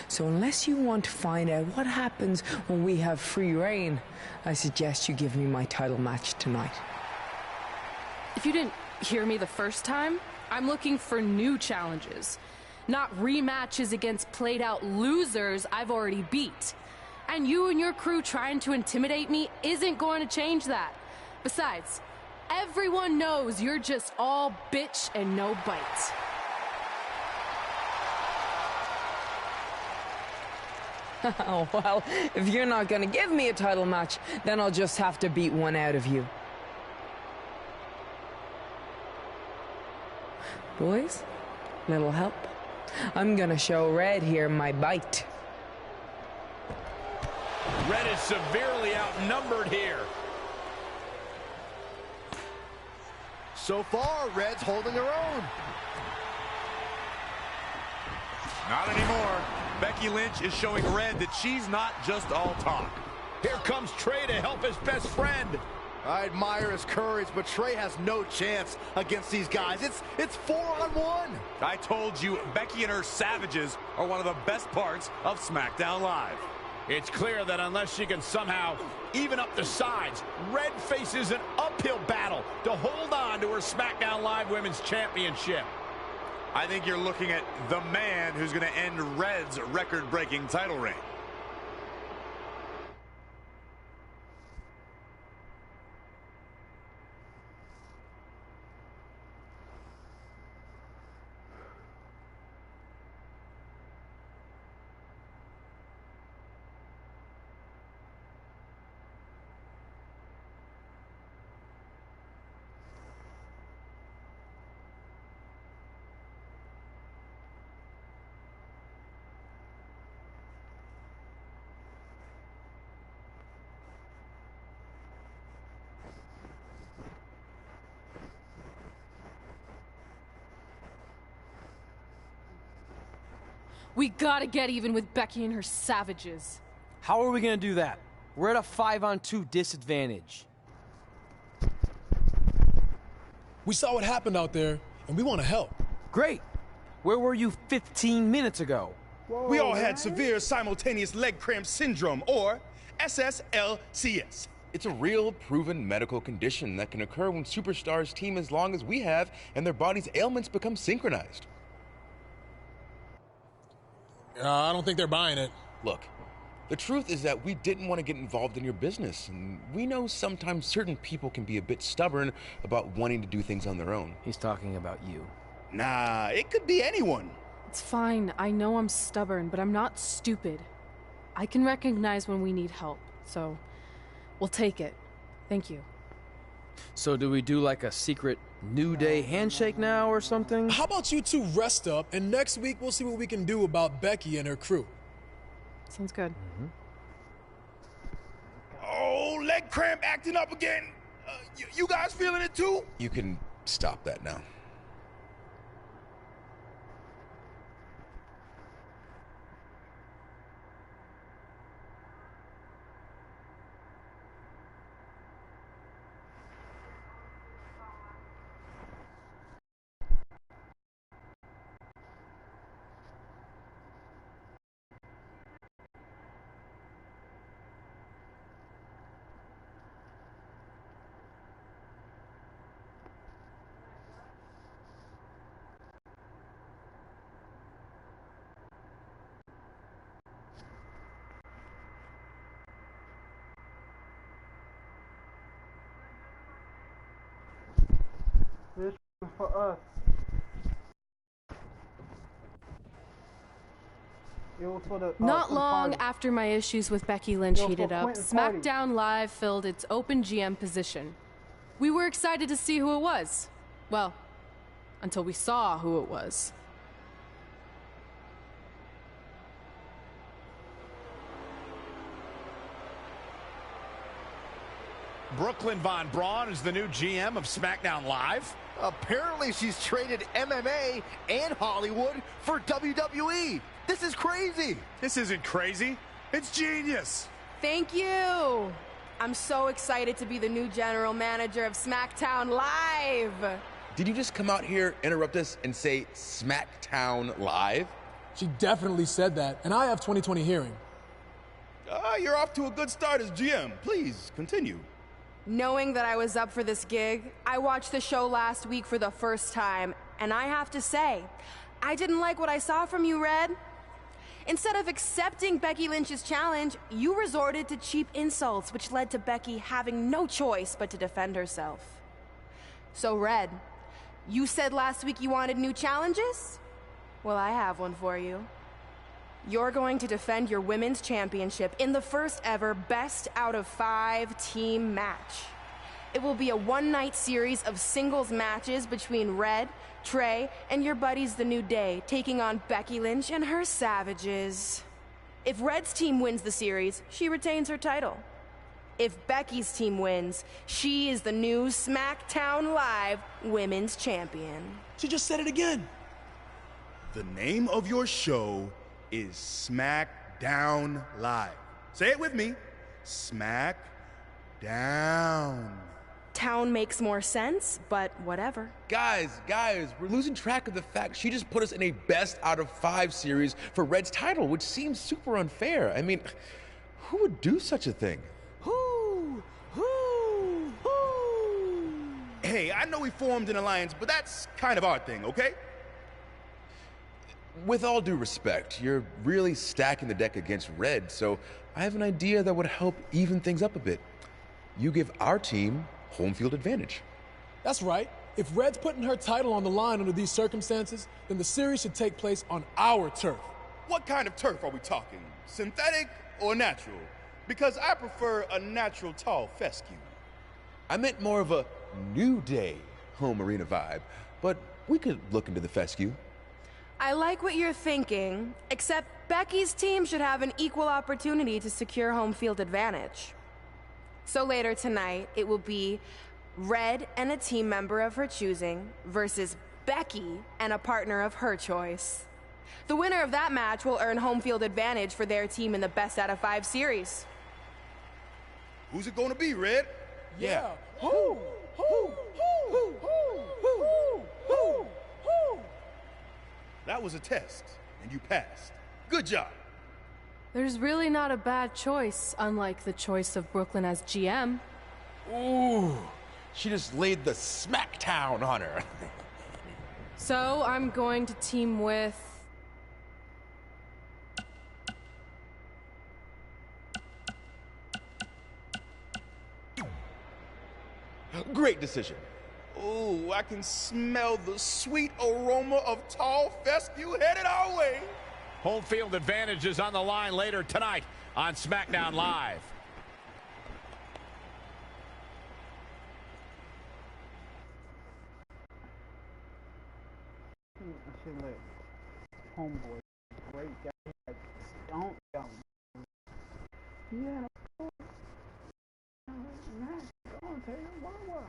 So unless you want to find out what happens when we have free reign, I suggest you give me my title match tonight. If you didn't hear me the first time, I'm looking for new challenges. Not rematches against played-out losers I've already beat. And you and your crew trying to intimidate me isn't going to change that. Besides, everyone knows you're just all bitch and no bite. Oh, well, if you're not going to give me a title match, then I'll just have to beat one out of you. Boys, little help? I'm gonna show Red here my bite. Red is severely outnumbered here. So far, Red's holding her own. Not anymore. Becky Lynch is showing Red that she's not just all talk. Here comes Trey to help his best friend. I admire his courage, but Trey has no chance against these guys. It's 4-on-1. I told you, Becky and her Savages are one of the best parts of SmackDown Live. It's clear that unless she can somehow even up the sides, Red faces an uphill battle to hold on to her SmackDown Live Women's Championship. I think you're looking at the man who's going to end Red's record-breaking title reign. We gotta get even with Becky and her Savages. How are we gonna do that? We're at a 5-on-2 disadvantage. We saw what happened out there, and we want to help. Great. Where were you 15 minutes ago? We all had severe simultaneous leg cramp syndrome, or SSLCS. It's a real, proven medical condition that can occur when superstars team as long as we have and their body's ailments become synchronized. I don't think they're buying it. Look, the truth is that we didn't want to get involved in your business, and we know sometimes certain people can be a bit stubborn about wanting to do things on their own. He's talking about you. Nah, it could be anyone. It's fine. I know I'm stubborn, but I'm not stupid. I can recognize when we need help, so we'll take it. Thank you. So do we do like a secret New Day handshake now or something? How about you two rest up, and next week we'll see what we can do about Becky and her crew. Sounds good. Oh, leg cramp acting up again. You guys feeling it too? You can stop that now. This is for us. It was for the, Not for the long party. after my issues with Becky Lynch It was heated for up, Quentin's party. SmackDown Live filled its open GM position. We were excited to see who it was. Well, until we saw who it was. Brooklyn Von Braun is the new GM of SmackDown Live. Apparently she's traded MMA and Hollywood for WWE. This is crazy. This isn't crazy. It's genius. Thank you. I'm so excited to be the new general manager of SmackDown Live. Did you just come out here, interrupt us, and say SmackDown Live? She definitely said that, and I have 20/20 hearing. You're off to a good start as GM. Please, continue. Knowing that I was up for this gig, I watched the show last week for the first time, and I have to say, I didn't like what I saw from you, Red. Instead of accepting Becky Lynch's challenge, you resorted to cheap insults, which led to Becky having no choice but to defend herself. So, Red, you said last week you wanted new challenges? Well, I have one for you. You're going to defend your women's championship in the first ever best out of 5 team match. It will be a one-night series of singles matches between Red, Trey, and your buddies The New Day, taking on Becky Lynch and her Savages. If Red's team wins the series, she retains her title. If Becky's team wins, she is the new SmackDown Live Women's Champion. She just said it again. The name of your show is SmackDown Live. Say it with me. SmackDown. Town makes more sense, but whatever. Guys, we're losing track of the fact she just put us in a best out of 5 series for Red's title, which seems super unfair. I mean, who would do such a thing? Hey, I know we formed an alliance, but that's kind of our thing, okay? With all due respect, you're really stacking the deck against Red, so I have an idea that would help even things up a bit. You give our team home field advantage. That's right. If Red's putting her title on the line under these circumstances, then the series should take place on our turf. What kind of turf are we talking? Synthetic or natural? Because I prefer a natural tall fescue. I meant more of a New Day home arena vibe, but we could look into the fescue. I like what you're thinking, except Becky's team should have an equal opportunity to secure home field advantage. So later tonight, it will be Red and a team member of her choosing versus Becky and a partner of her choice. The winner of that match will earn home field advantage for their team in the best out of 5 series. Who's it gonna be, Red? Yeah. That was a test, and you passed. Good job. There's really not a bad choice, unlike the choice of Brooklyn as GM. Ooh, she just laid the smackdown on her. So I'm going to team with... Great decision. Ooh, I can smell the sweet aroma of tall fescue headed our way. Home field advantage is on the line later tonight on SmackDown Live. I should let homeboy great guy don't yeah. Don't tell you why.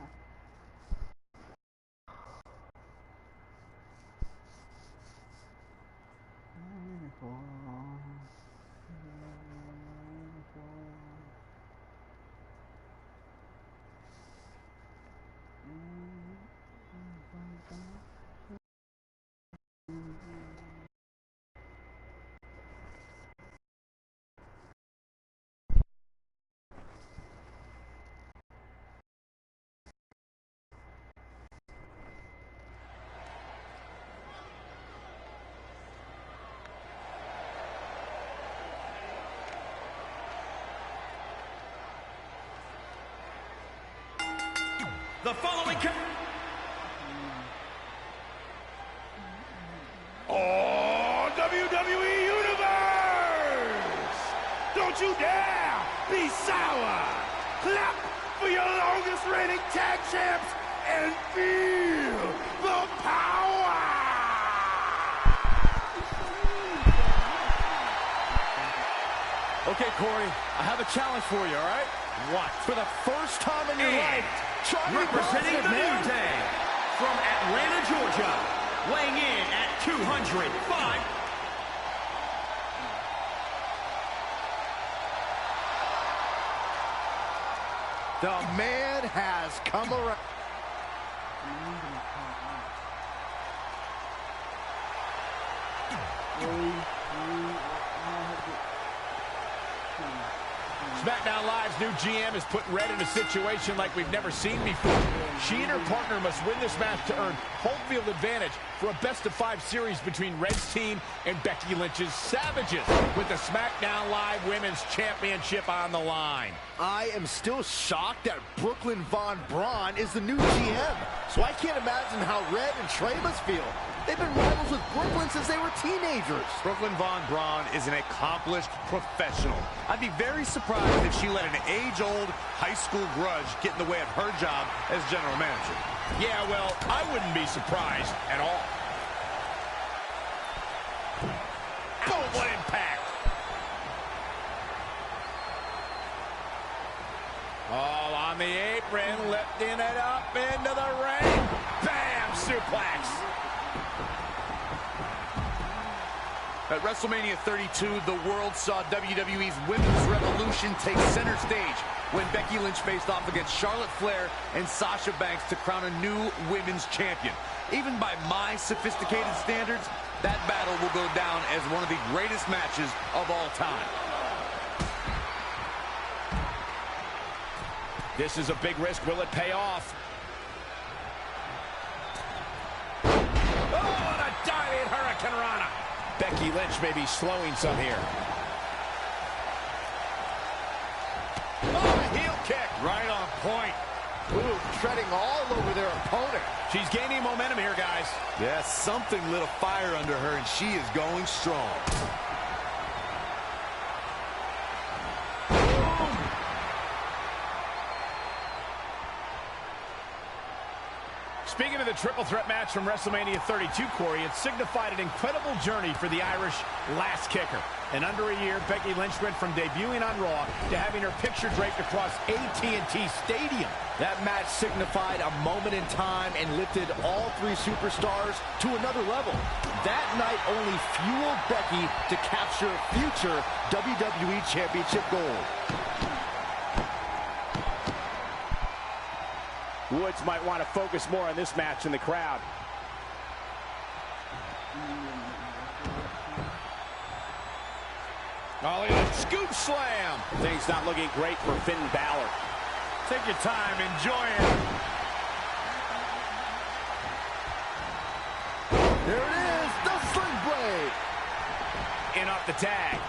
The following... Oh, WWE Universe! Don't you dare be sour! Clap for your longest reigning tag champs and feel the power! Okay, Corey, I have a challenge for you, all right? What? For the first time in your life, representing the New Day from Atlanta, Georgia, weighing in at 205. The man has come around. SmackDown Live's new GM is putting Red in a situation like we've never seen before. She and her partner must win this match to earn home field advantage for a best-of-5 series between Red's team and Becky Lynch's Savages, with the SmackDown Live Women's Championship on the line. I am still shocked that Brooklyn Von Braun is the new GM, so I can't imagine how Red and Trey must feel. They've been rivals with Brooklyn since they were teenagers. Brooklyn Von Braun is an accomplished professional. I'd be very surprised if she let an age-old high school grudge get in the way of her job as general manager. Yeah, well, I wouldn't be surprised at all. Boom, what impact! All on the apron, lifting it up into the ring. Bam, suplex. At WrestleMania 32, the world saw WWE's Women's Revolution take center stage when Becky Lynch faced off against Charlotte Flair and Sasha Banks to crown a new women's champion. Even by my sophisticated standards, that battle will go down as one of the greatest matches of all time. This is a big risk. Will it pay off? Oh, and a diving Hurricane Rana. Becky Lynch may be slowing some here. Oh, a heel kick. Right on point. Ooh, treading all over their opponent. She's gaining momentum here, guys. Yeah, something lit a fire under her, and she is going strong. Speaking of the triple threat match from WrestleMania 32, Corey, it signified an incredible journey for the Irish last kicker. In under a year, Becky Lynch went from debuting on Raw to having her picture draped across AT&T Stadium. That match signified a moment in time and lifted all three superstars to another level. That night only fueled Becky to capture future WWE Championship gold. Woods might want to focus more on this match in the crowd. Oh, look at that scoop slam. Things not looking great for Finn Balor. Take your time, enjoy it. There it is, the sling blade. In off the tag.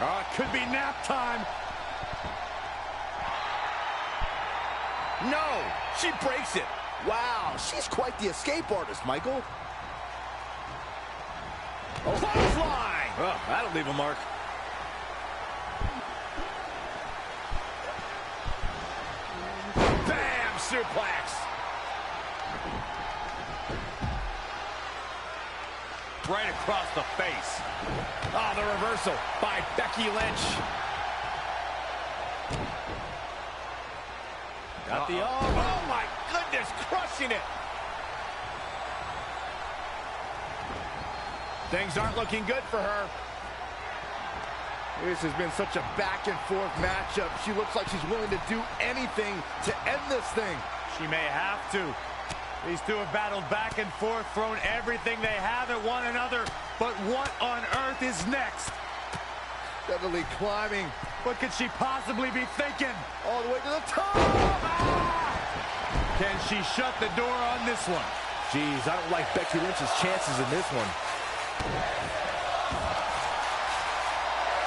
Oh, it could be nap time. No, she breaks it. Wow, she's quite the escape artist, Michael. Oh, clothesline. Oh, that'll leave a mark. Bam, suplex. Right across the face. Oh, the reversal by Becky Lynch. Got the arm. Oh, my goodness, crushing it. Things aren't looking good for her. This has been such a back-and-forth matchup. She looks like she's willing to do anything to end this thing. She may have to. These two have battled back and forth, thrown everything they have at one another. But what on earth is next? Steadily climbing. What could she possibly be thinking? All the way to the top. Ah! Can she shut the door on this one? Jeez, I don't like Becky Lynch's chances in this one.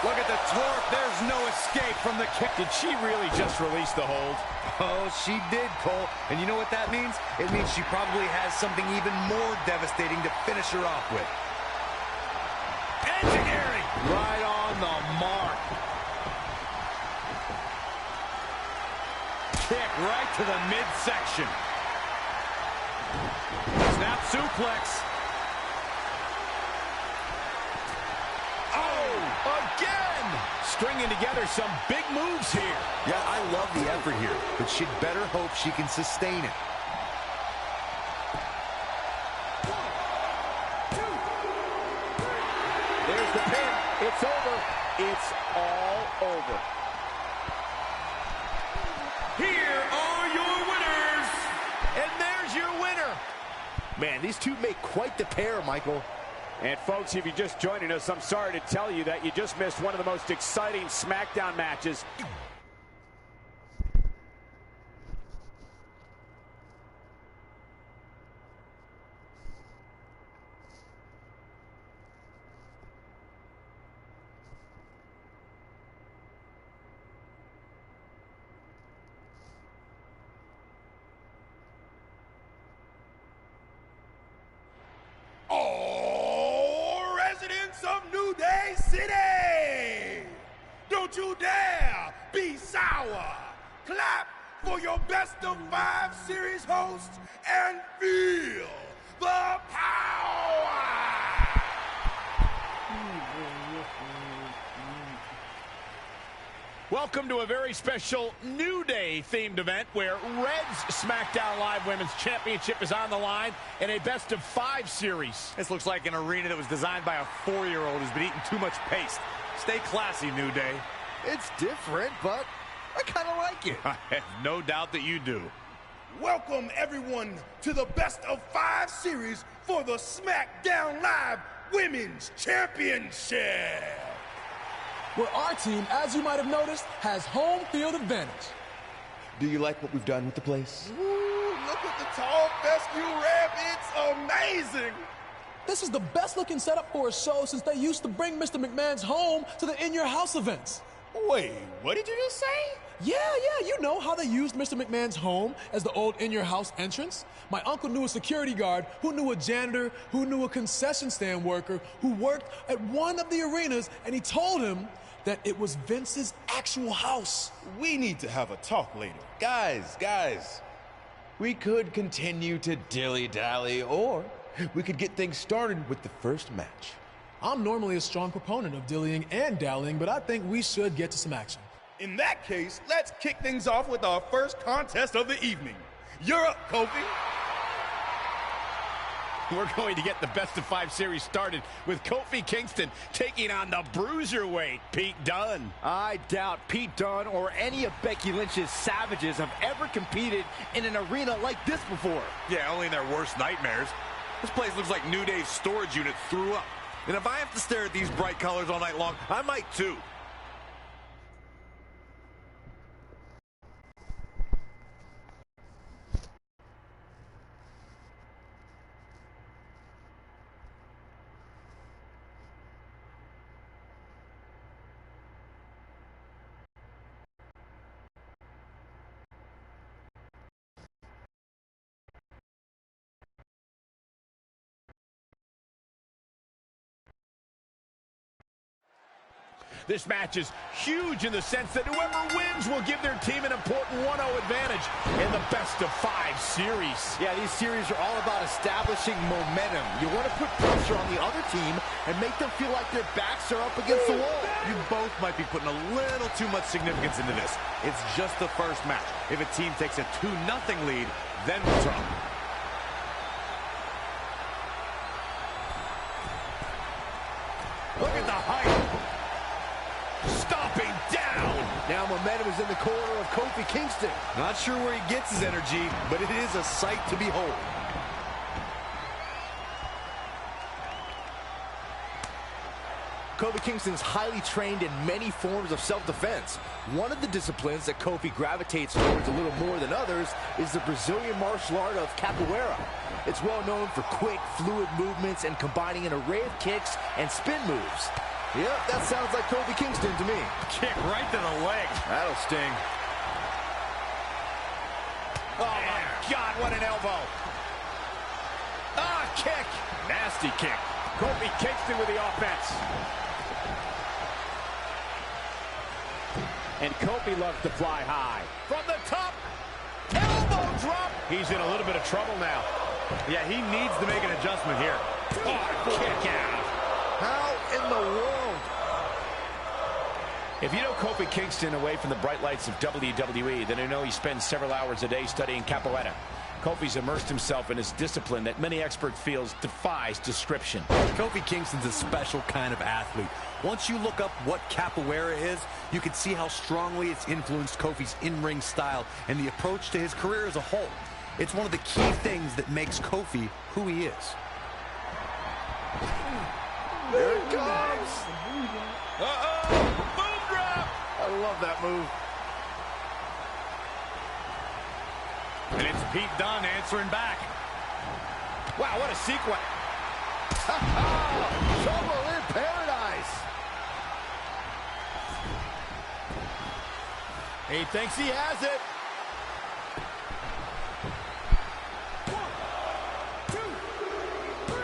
Look at the torque. There's no escape from the kick. Did she really just release the hold? Oh, she did, Cole. And you know what that means? It means she probably has something even more devastating to finish her off with. Engineering! Right on the mark. Kick right to the midsection. Snap suplex. Again! Stringing together some big moves here. Yeah, I love the effort here, but she'd better hope she can sustain it. 1, 2, 3. There's the pin. It's over. It's all over. Here are your winners. And there's your winner. Man, these two make quite the pair, Michael. And folks, if you're just joining us, I'm sorry to tell you that you just missed one of the most exciting SmackDown matches. City! Don't you dare be sour! Clap for your best of 5 series host and feel the power! Welcome to a very special New Day themed event where Red's SmackDown Live Women's Championship is on the line in a best of 5 series. This looks like an arena that was designed by a 4-year-old who's been eating too much paste. Stay classy, New Day. It's different, but I kind of like it. I have no doubt that you do. Welcome, everyone, to the best of 5 series for the SmackDown Live Women's Championship. Where our team, as you might have noticed, has home field advantage. Do you like what we've done with the place? Ooh, look at the tall fescue ramp. It's amazing. This is the best looking setup for a show since they used to bring Mr. McMahon's home to the In Your House events. Wait, what did you just say? Yeah, you know how they used Mr. McMahon's home as the old In Your House entrance? My uncle knew a security guard, who knew a janitor, who knew a concession stand worker, who worked at one of the arenas, and he told him that it was Vince's actual house. We need to have a talk later. Guys, we could continue to dilly-dally, or we could get things started with the first match. I'm normally a strong proponent of dillying and dallying, but I think we should get to some action. In that case, let's kick things off with our first contest of the evening. You're up, Kofi. We're going to get the best-of-5 series started with Kofi Kingston taking on the bruiserweight, Pete Dunne. I doubt Pete Dunne or any of Becky Lynch's savages have ever competed in an arena like this before. Yeah, only in their worst nightmares. This place looks like New Day's storage unit threw up. And if I have to stare at these bright colors all night long, I might too. This match is huge in the sense that whoever wins will give their team an important 1-0 advantage in the best-of-5 series. Yeah, these series are all about establishing momentum. You want to put pressure on the other team and make them feel like their backs are up against the wall. You both might be putting a little too much significance into this. It's just the first match. If a team takes a 2-0 lead, then what's wrong? Look at the height. Stomping down. Now momentum is in the corner of Kofi Kingston. Not sure where he gets his energy, but it is a sight to behold. Kofi Kingston's highly trained in many forms of self-defense. One of the disciplines that Kofi gravitates towards a little more than others is the Brazilian martial art of capoeira. It's well known for quick, fluid movements and combining an array of kicks and spin moves. Yep, that sounds like Kofi Kingston to me. Kick right to the leg. That'll sting. Oh, my God, what an elbow. Ah, kick. Nasty kick. Kofi Kingston with the offense. And Kofi loves to fly high. From the top, elbow drop. He's in a little bit of trouble now. Yeah, he needs to make an adjustment here. Oh, kick out. How in the world? If you know Kofi Kingston away from the bright lights of WWE, then you know he spends several hours a day studying capoeira. Kofi's immersed himself in his discipline that many experts feel defies description. Kofi Kingston's a special kind of athlete. Once you look up what capoeira is, you can see how strongly it's influenced Kofi's in-ring style and the approach to his career as a whole. It's one of the key things that makes Kofi who he is. There it comes. Uh-oh! Boom drop! I love that move. And it's Pete Dunne answering back. Wow, what a sequence. Trouble in paradise. He thinks he has it. 1, 2, 3.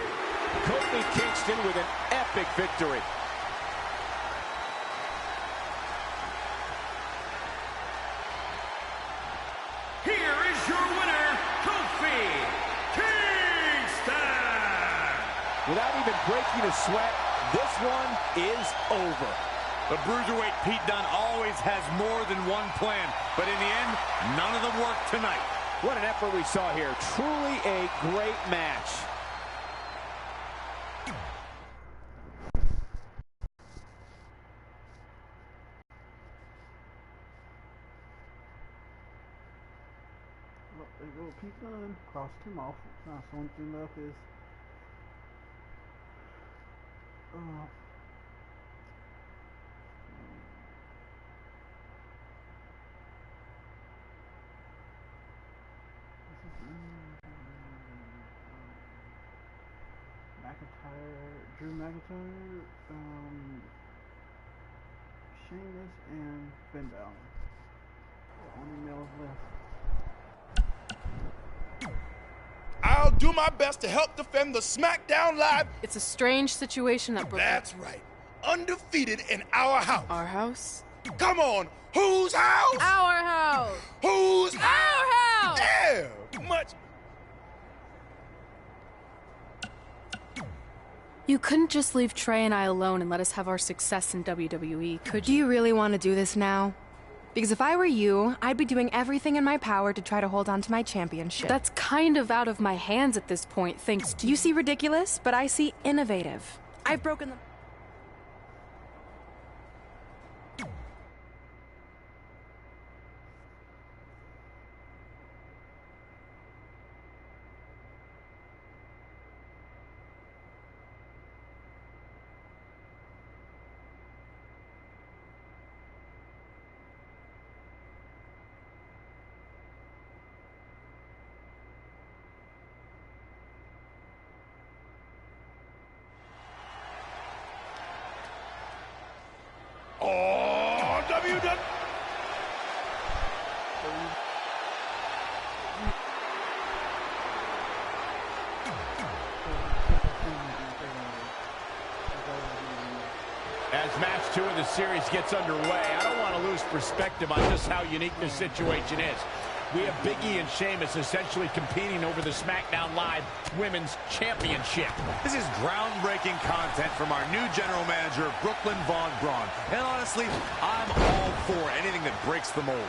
Kofi Kingston with an epic victory. Here is your winner, Kofi Kingston. Without even breaking a sweat, this one is over. The bruiserweight Pete Dunne always has more than one plan, but in the end, none of them worked tonight. What an effort we saw here. Truly a great match. There you go, Pete Dunne. Crossed him off. Now, so one thing left is Drew McIntyre, Sheamus, and Finn Balor. The only males left. I'll do my best to help defend the SmackDown Live. It's a strange situation that Brooklyn... That's right. Undefeated in our house. Our house? Come on. Whose house? Our house. Whose Our house? house. Yeah. Much. You couldn't just leave Trey and I alone and let us have our success in WWE, could Do you? you really want to do this now? Because if I were you, I'd be doing everything in my power to try to hold on to my championship. That's kind of out of my hands at this point, thanks to... You see ridiculous, but I see innovative. I've broken them. Oh, WWE. As match 2 of the series gets underway, I don't want to lose perspective on just how unique this situation is. We have Big E and Sheamus essentially competing over the SmackDown Live Women's Championship. This is groundbreaking content from our new general manager, Brooklyn Von Braun. And honestly, I'm all for anything that breaks the mold.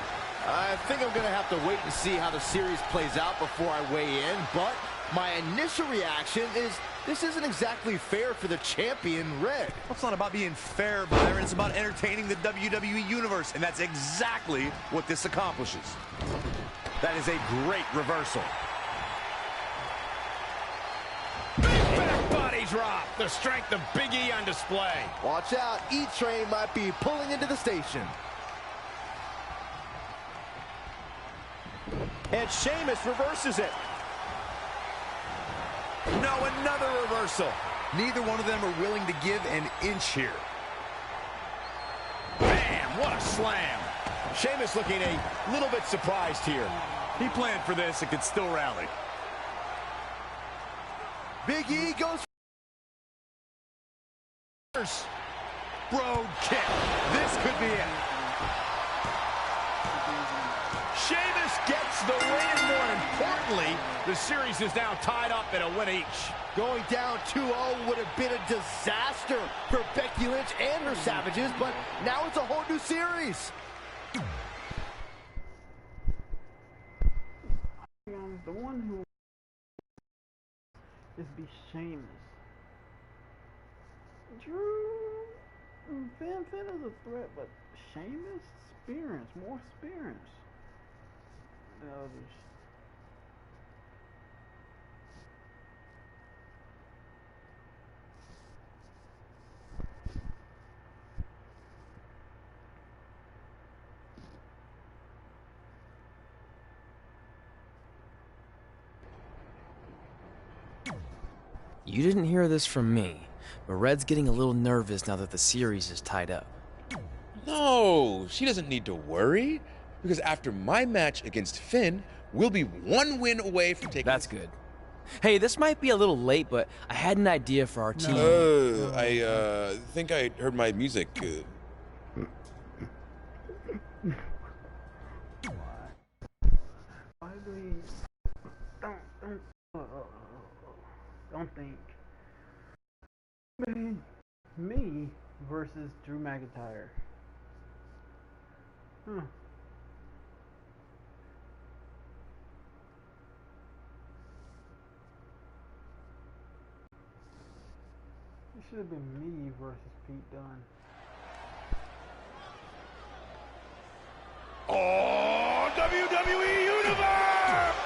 I think I'm going to have to wait and see how the series plays out before I weigh in, but my initial reaction is this isn't exactly fair for the champion, Red. Well, it's not about being fair, Byron. It's about entertaining the WWE Universe, and that's exactly what this accomplishes. That is a great reversal. Big back body drop. The strength of Big E on display. Watch out. E-Train might be pulling into the station. And Sheamus reverses it. No, another reversal. Neither one of them are willing to give an inch here. Bam! What a slam. Sheamus looking a little bit surprised here. He planned for this and could still rally. Big E goes first. Brogue kick. This could be it. Sheamus gets the win. More importantly, the series is now tied up at a win each. Going down 2-0 would have been a disaster for Becky Lynch and her Savages, but now it's a whole new series. The one who is be Sheamus. Drew, Finn is a threat, but Sheamus, more experience than others. You didn't hear this from me, but Red's getting a little nervous now that the series is tied up. No, she doesn't need to worry, because after my match against Finn, we'll be one win away from taking... That's good. Hey, this might be a little late, but I had an idea for our team. I think I heard my music. Why do we... Don't think. Me versus Drew McIntyre. Huh. It should have been me versus Pete Dunne. Oh, WWE Universe!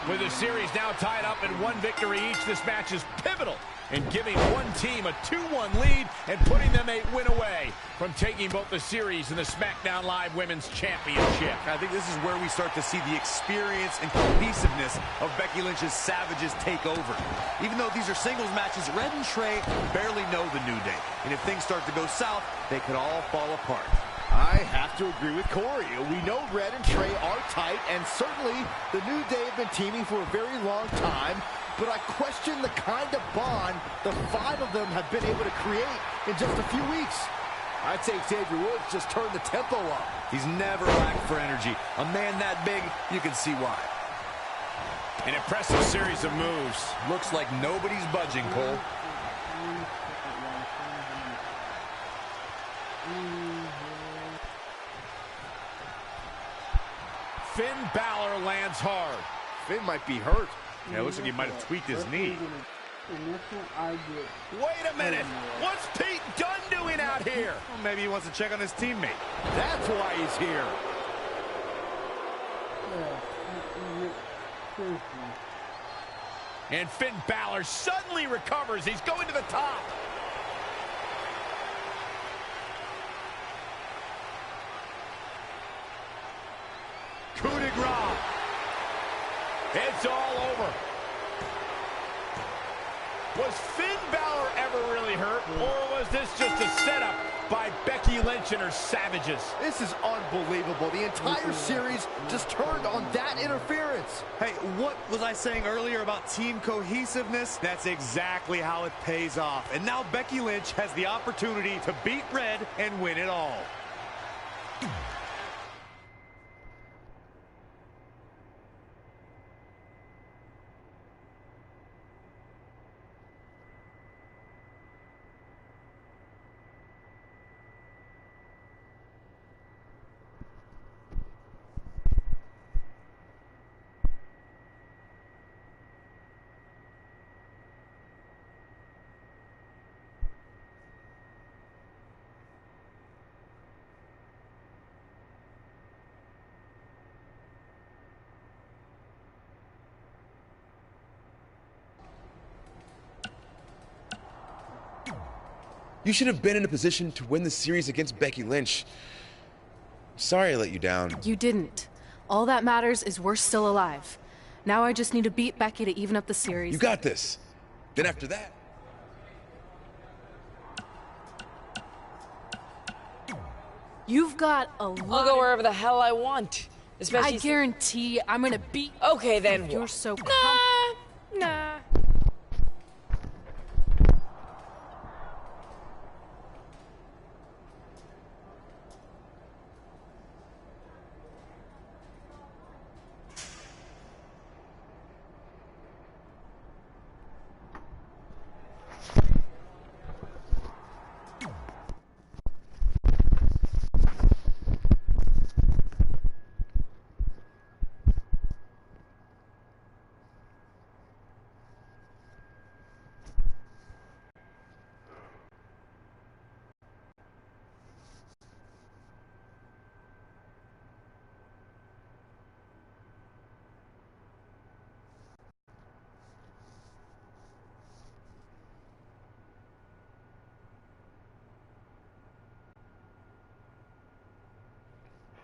With the series now tied up at one victory each, this match is pivotal in giving one team a 2-1 lead and putting them a win away from taking both the series and the SmackDown Live Women's Championship. I think this is where we start to see the experience and cohesiveness of Becky Lynch's Savages take over. Even though these are singles matches, Red and Trey barely know the New Day. And if things start to go south, they could all fall apart. I have to agree with Corey. We know Red and Trey are tight, and certainly the New Day have been teaming for a very long time, but I question the kind of bond the five of them have been able to create in just a few weeks. I'd say Xavier Woods just turned the tempo up. He's never lacked for energy. A man that big, you can see why. An impressive series of moves. Looks like nobody's budging, Cole. Finn Balor lands hard. Finn might be hurt. Yeah, it looks like he might have tweaked his knee. Wait a minute. What's Pete Dunne doing out here? Well, maybe he wants to check on his teammate. That's why he's here. And Finn Balor suddenly recovers. He's going to the top. Coup de grace. It's all over. Was Finn Balor ever really hurt, or was this just a setup by Becky Lynch and her savages? This is unbelievable. The entire series just turned on that interference. Hey, what was I saying earlier about team cohesiveness? That's exactly how it pays off. And now Becky Lynch has the opportunity to beat Red and win it all. You should have been in a position to win the series against Becky Lynch. Sorry I let you down. You didn't. All that matters is we're still alive. Now I just need to beat Becky to even up the series. You got this. Then after that... You've got a lot. I'll go wherever the hell I want. Especially I guarantee I'm gonna beat. Okay, then You're so Nah.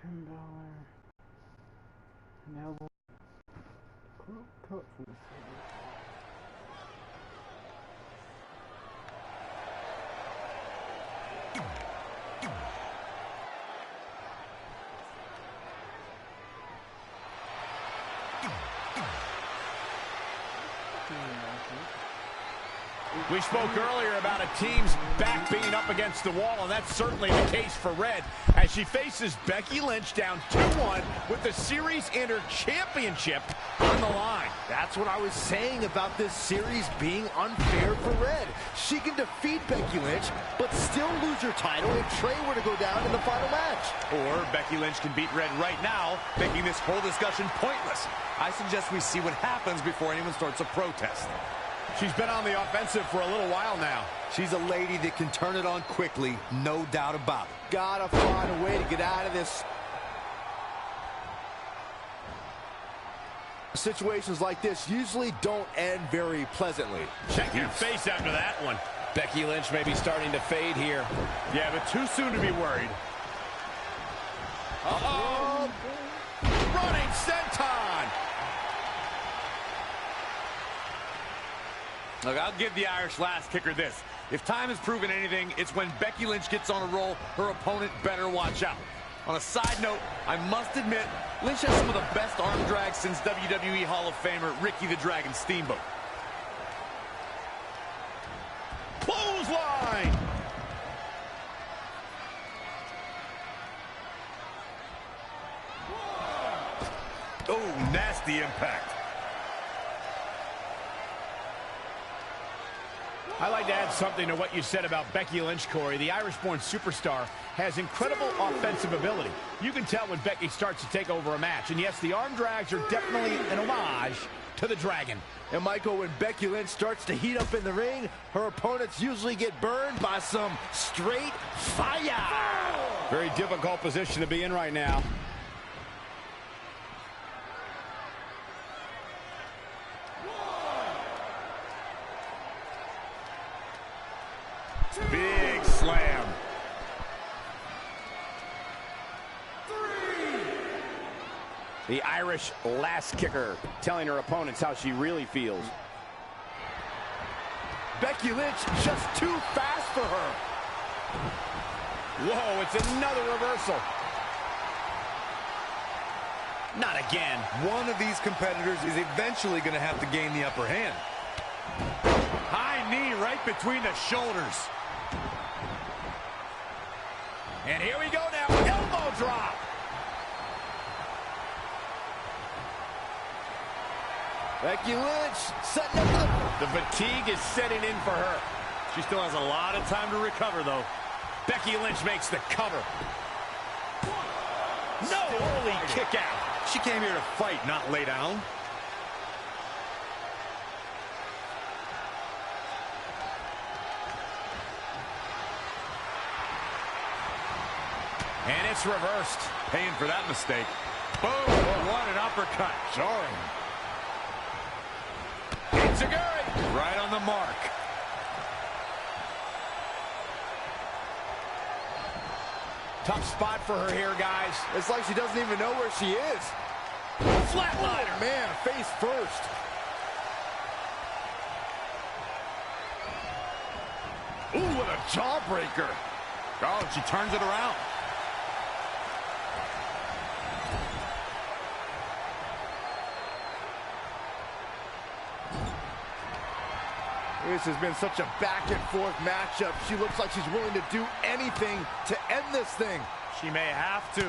Finn Balor. Now we'll cut from the We spoke earlier about a team's back being up against the wall, and that's certainly the case for Red as she faces Becky Lynch down 2-1 with the Series Inter Championship on the line. That's what I was saying about this series being unfair for Red. She can defeat Becky Lynch, but still lose her title if Trey were to go down in the final match. Or Becky Lynch can beat Red right now, making this whole discussion pointless. I suggest we see what happens before anyone starts a protest. She's been on the offensive for a little while now. She's a lady that can turn it on quickly, no doubt about it. Gotta find a way to get out of this. Situations like this usually don't end very pleasantly. Check your face after that one. Becky Lynch may be starting to fade here. Yeah, but too soon to be worried. Uh-oh. Running senton. Look, I'll give the Irish last kicker this. If time has proven anything, it's when Becky Lynch gets on a roll, her opponent better watch out. On a side note, I must admit, Lynch has some of the best arm drags since WWE Hall of Famer Ricky the Dragon Steamboat. Clothesline! Oh, nasty impact. I'd like to add something to what you said about Becky Lynch, Corey. The Irish-born superstar has incredible offensive ability. You can tell when Becky starts to take over a match. And yes, the arm drags are definitely an homage to the Dragon. And Michael, when Becky Lynch starts to heat up in the ring, her opponents usually get burned by some straight fire. Very difficult position to be in right now. Big slam. 3. The Irish last kicker telling her opponents how she really feels. Becky Lynch just too fast for her. Whoa, it's another reversal. Not again. One of these competitors is eventually going to have to gain the upper hand. High knee right between the shoulders. And here we go now, elbow drop. Becky Lynch setting up the fatigue is setting in for her. She still has a lot of time to recover, though. Becky Lynch makes the cover. No, early kick out. She came here to fight, not lay down. And it's reversed. Paying for that mistake. Boom! What an uppercut. Jarring. Enziguri. Right on the mark. Tough spot for her here, guys. It's like she doesn't even know where she is. Flatliner. Oh, man, face first. Ooh, what a jawbreaker. Oh, she turns it around. This has been such a back-and-forth matchup. She looks like she's willing to do anything to end this thing. She may have to.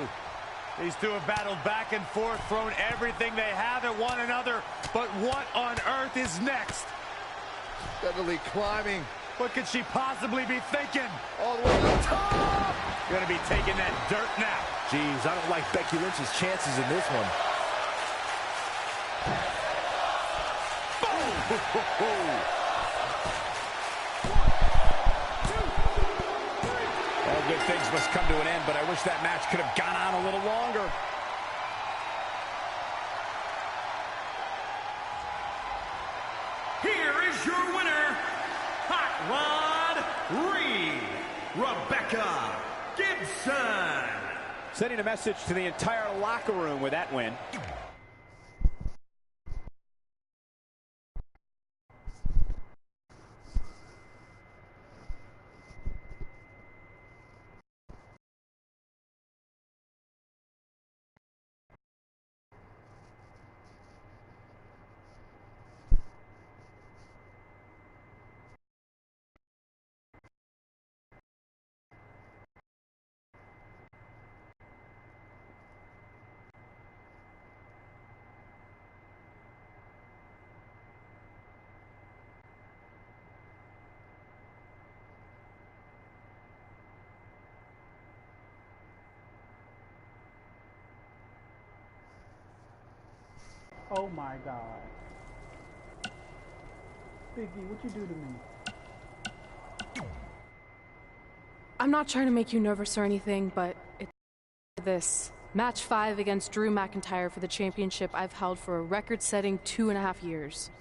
These two have battled back and forth, thrown everything they have at one another. But what on earth is next? Steadily climbing. What could she possibly be thinking? All the way to the top! Gonna be taking that dirt now. Jeez, I don't like Becky Lynch's chances in this one. Boom! All good things must come to an end, but I wish that match could have gone on a little longer. Here is your winner, Hot Rod Reed, Rebecca Gibson. Sending a message to the entire locker room with that win. Oh my God. Biggie, what you do to me? I'm not trying to make you nervous or anything, but it's this. Match 5 against Drew McIntyre for the championship I've held for a record-setting 2.5 years.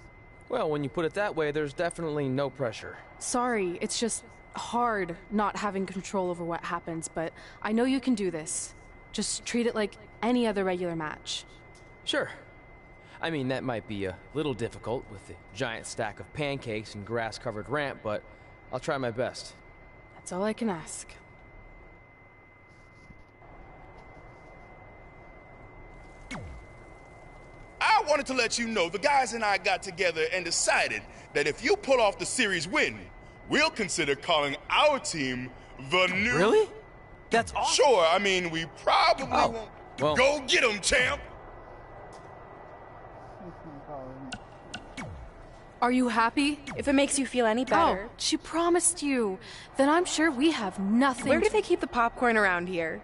Well, when you put it that way, there's definitely no pressure. Sorry, it's just hard not having control over what happens, but I know you can do this. Just treat it like any other regular match. Sure. I mean, that might be a little difficult with the giant stack of pancakes and grass-covered ramp, but I'll try my best. That's all I can ask. I wanted to let you know the guys and I got together and decided that if you pull off the series win, we'll consider calling our team the new... Really? That's awesome. Sure, I mean, we probably won't... Well... Go get 'em, champ! Are you happy? If it makes you feel any better. Oh, she promised you. Then I'm sure we have nothing. Where do they keep the popcorn around here?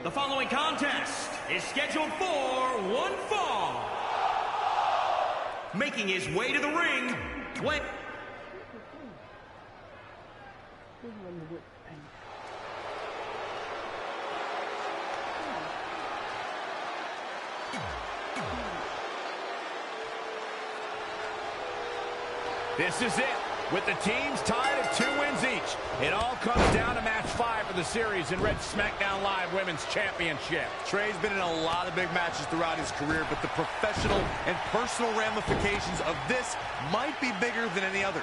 The following contest is scheduled for one fall. Making his way to the ring, This is it. With the teams tied at 2 wins each, it all comes down to match 5 of the series in Red SmackDown Live Women's Championship. Trey's been in a lot of big matches throughout his career, but the professional and personal ramifications of this might be bigger than any other.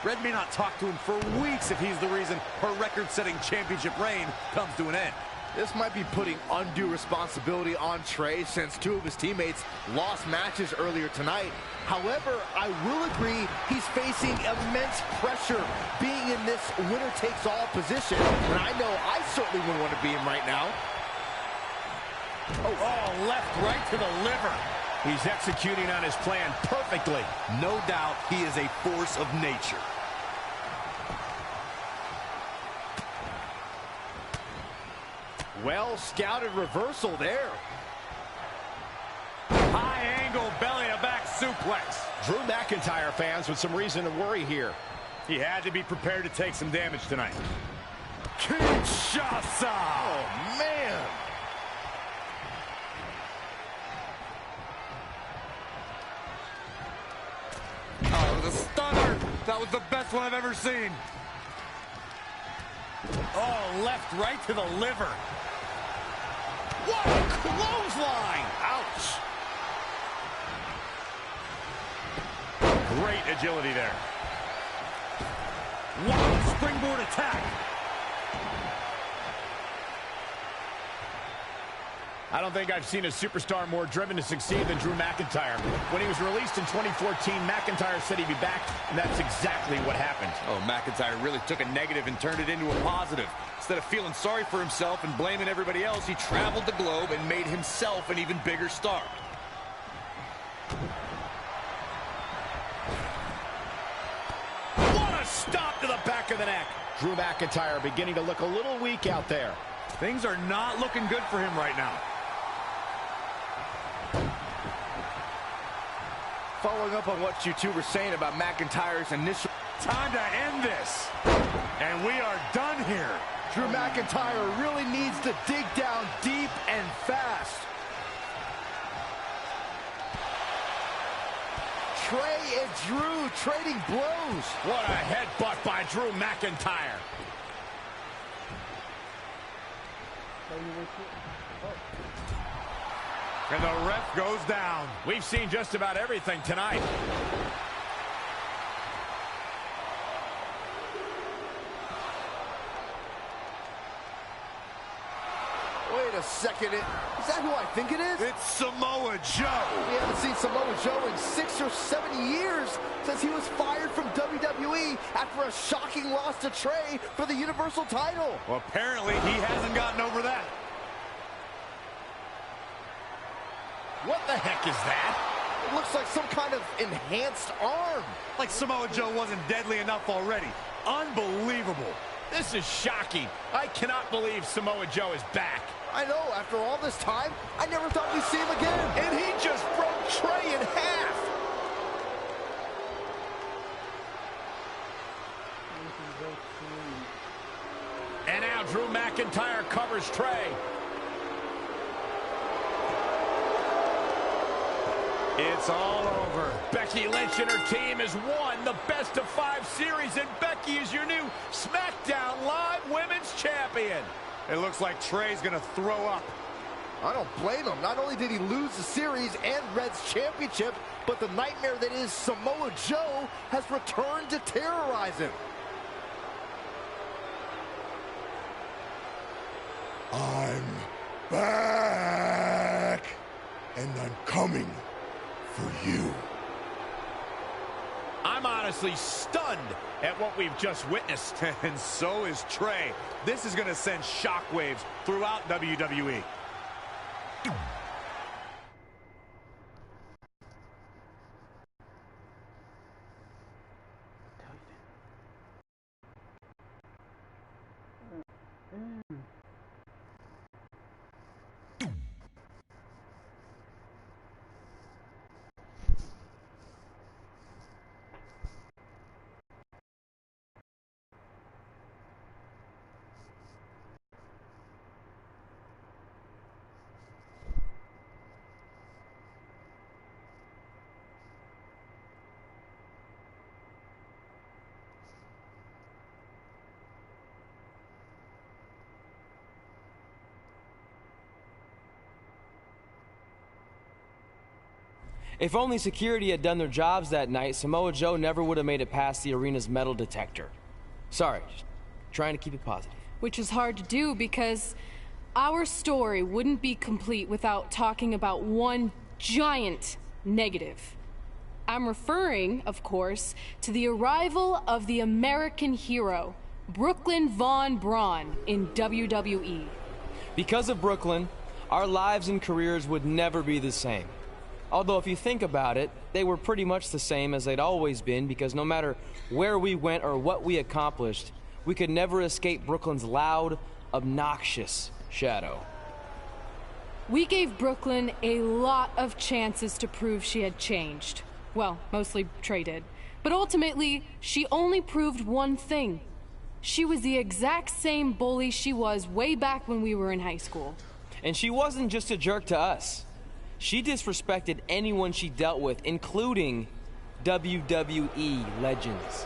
Red may not talk to him for weeks if he's the reason her record-setting championship reign comes to an end. This might be putting undue responsibility on Trey since 2 of his teammates lost matches earlier tonight. However, I will agree he's facing immense pressure being in this winner-takes-all position, and I know I certainly wouldn't want to be him right now. Oh, left right to the liver. He's executing on his plan perfectly. No doubt he is a force of nature. Well scouted reversal there. High angle belly-to-back suplex. Drew McIntyre fans with some reason to worry here. He had to be prepared to take some damage tonight. Kinshasa! Oh, man! Oh, the stunner! That was the best one I've ever seen. Oh, left right to the liver. What a clothesline! Ouch! Great agility there. Wow, springboard attack. I don't think I've seen a superstar more driven to succeed than Drew McIntyre. When he was released in 2014, McIntyre said he'd be back, and that's exactly what happened. Oh, McIntyre really took a negative and turned it into a positive. Instead of feeling sorry for himself and blaming everybody else, he traveled the globe and made himself an even bigger star. What a stop to the back of the neck. Drew McIntyre beginning to look a little weak out there. Things are not looking good for him right now. Following up on what you two were saying about McIntyre's initial... Time to end this. And we are done here. Drew McIntyre really needs to dig down deep and fast. Trey and Drew trading blows. What a headbutt by Drew McIntyre. And the ref goes down. We've seen just about everything tonight. Wait a second. Is that who I think it is? It's Samoa Joe. We haven't seen Samoa Joe in 6 or 7 years since he was fired from WWE after a shocking loss to Trey for the Universal title. Well, apparently he hasn't gotten over that. What the heck is that? It looks like some kind of enhanced arm. Like Samoa Joe wasn't deadly enough already. Unbelievable. This is shocking. I cannot believe Samoa Joe is back. I know, after all this time, I never thought we'd see him again. And he just broke Trey in half. Drew McIntyre covers Trey. It's all over. Becky Lynch and her team has won the Best of 5 series, and Becky is your new SmackDown Live Women's Champion. It looks like Trey's gonna throw up. I don't blame him. Not only did he lose the series and Red's championship, but the nightmare that is Samoa Joe has returned to terrorize him. I'm back, and I'm coming for you. I'm honestly stunned at what we've just witnessed. And so is Trey. This is going to send shockwaves throughout WWE. If only security had done their jobs that night, Samoa Joe never would have made it past the arena's metal detector. Sorry, just trying to keep it positive. Which is hard to do because our story wouldn't be complete without talking about one giant negative. I'm referring, of course, to the arrival of the American hero, Brooklyn Von Braun, in WWE. Because of Brooklyn, our lives and careers would never be the same. Although if you think about it, they were pretty much the same as they'd always been, because no matter where we went or what we accomplished, we could never escape Brooklyn's loud, obnoxious shadow. We gave Brooklyn a lot of chances to prove she had changed. Well, mostly Trey did. But ultimately, she only proved one thing. She was the exact same bully she was way back when we were in high school. And she wasn't just a jerk to us. She disrespected anyone she dealt with, including WWE legends.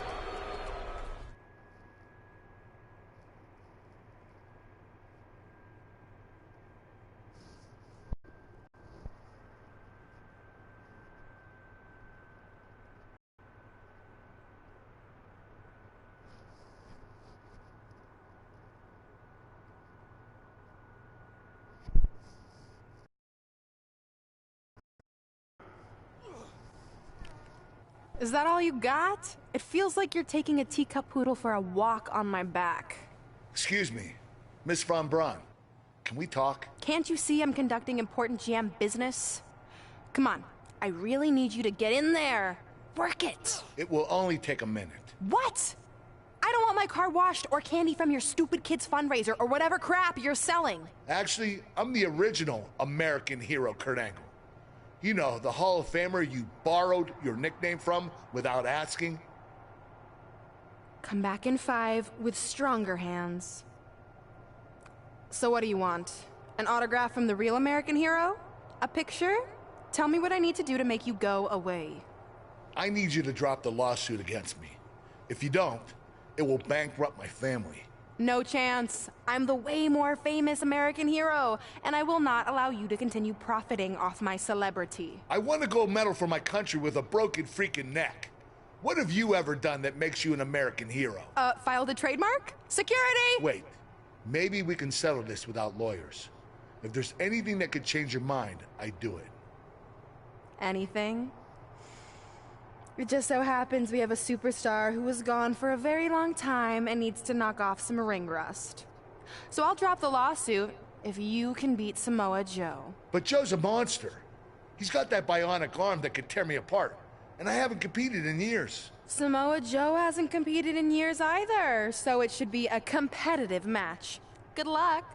Is that all you got? It feels like you're taking a teacup poodle for a walk on my back. Excuse me, Miss Von Braun. Can we talk? Can't you see I'm conducting important GM business? Come on, I really need you to get in there. Work it. It will only take a minute. What? I don't want my car washed or candy from your stupid kids fundraiser or whatever crap you're selling. Actually, I'm the original American hero, Kurt Angle. You know, the Hall of Famer you borrowed your nickname from without asking. Come back in 5 with stronger hands. So what do you want? An autograph from the real American hero? A picture? Tell me what I need to do to make you go away. I need you to drop the lawsuit against me. If you don't, it will bankrupt my family. No chance. I'm the way more famous American hero, and I will not allow you to continue profiting off my celebrity. I won a gold medal for my country with a broken freaking neck. What have you ever done that makes you an American hero? Filed a trademark? Security! Wait, maybe we can settle this without lawyers. If there's anything that could change your mind, I'd do it. Anything? It just so happens we have a superstar who was gone for a very long time and needs to knock off some ring rust. So I'll drop the lawsuit if you can beat Samoa Joe. But Joe's a monster. He's got that bionic arm that could tear me apart, and I haven't competed in years. Samoa Joe hasn't competed in years either, so it should be a competitive match. Good luck.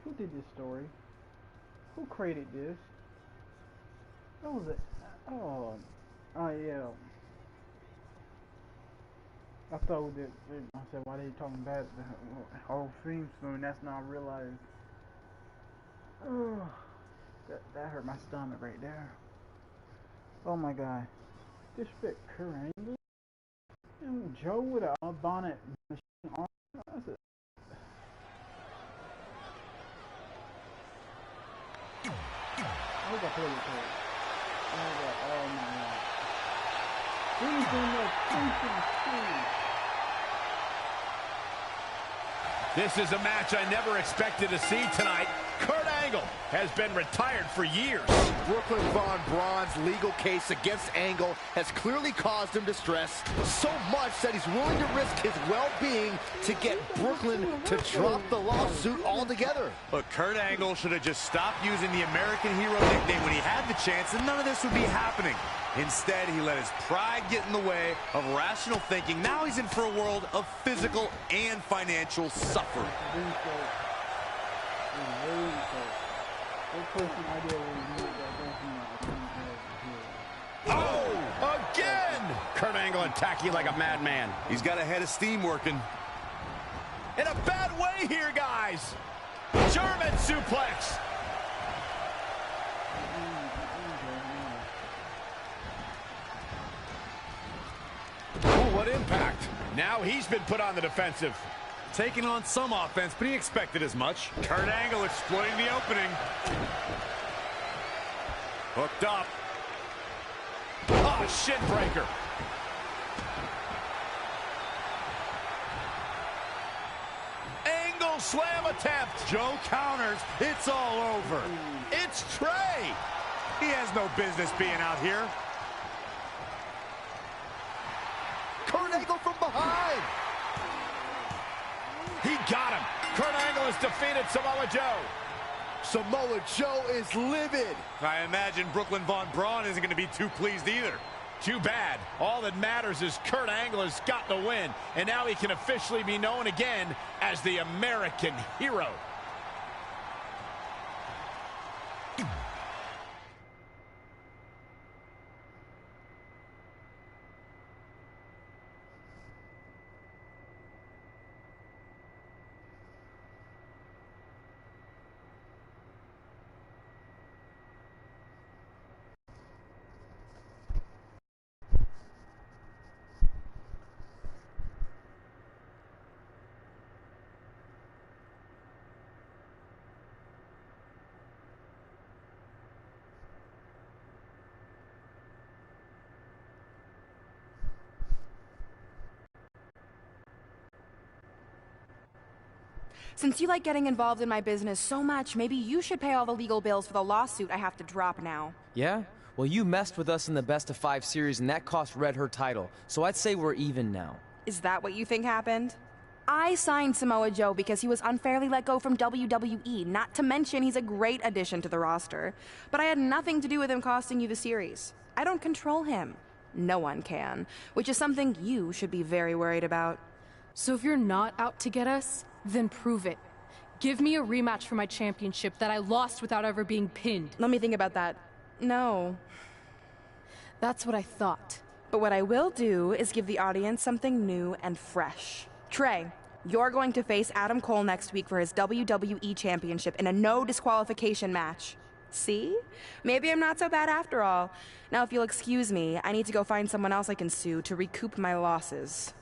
Who Who did this story? Who created this? What was it? Oh, yeah. I thought that. I said, why they talking about the whole theme song? That's not realized. Oh, that hurt my stomach right there. Oh my God. Disrespect Kurt Angle. And Joe with a bonnet machine arm. That's it. I hope I played it correct. Oh my God. These in the freaking. This is a match I never expected to see tonight. Kurt Angle has been retired for years. Brooklyn Von Braun's legal case against Angle has clearly caused him distress, so much that he's willing to risk his well-being to get Brooklyn to drop the lawsuit altogether. Look, Kurt Angle should have just stopped using the American Hero nickname when he had the chance, and none of this would be happening. Instead, he let his pride get in the way of rational thinking. Now he's in for a world of physical and financial suffering. Oh, again! Kurt Angle attacking like a madman. He's got a head of steam working. In a bad way here, guys. German suplex. Oh, what impact. Now he's been put on the defensive. Taking on some offense, but he expected as much. Kurt Angle exploiting the opening. Hooked up. Oh, shin breaker. Angle slam attempt. Joe counters. It's all over. It's Trey. He has no business being out here. Kurt Angle from behind. He got him. Kurt Angle has defeated Samoa Joe. Samoa Joe is livid. I imagine Brooklyn Von Braun isn't going to be too pleased either. Too bad. All that matters is Kurt Angle has gotten a win, and now he can officially be known again as the American Hero. Since you like getting involved in my business so much, maybe you should pay all the legal bills for the lawsuit I have to drop now. Yeah? Well, you messed with us in the Best of 5 series, and that cost Red her title. So I'd say we're even now. Is that what you think happened? I signed Samoa Joe because he was unfairly let go from WWE, not to mention he's a great addition to the roster. But I had nothing to do with him costing you the series. I don't control him. No one can, which is something you should be very worried about. So if you're not out to get us, then prove it. Give me a rematch for my championship that I lost without ever being pinned. Let me think about that. No. That's what I thought. But what I will do is give the audience something new and fresh. Trey, you're going to face Adam Cole next week for his WWE Championship in a no disqualification match. See? Maybe I'm not so bad after all. Now, if you'll excuse me, I need to go find someone else I can sue to recoup my losses.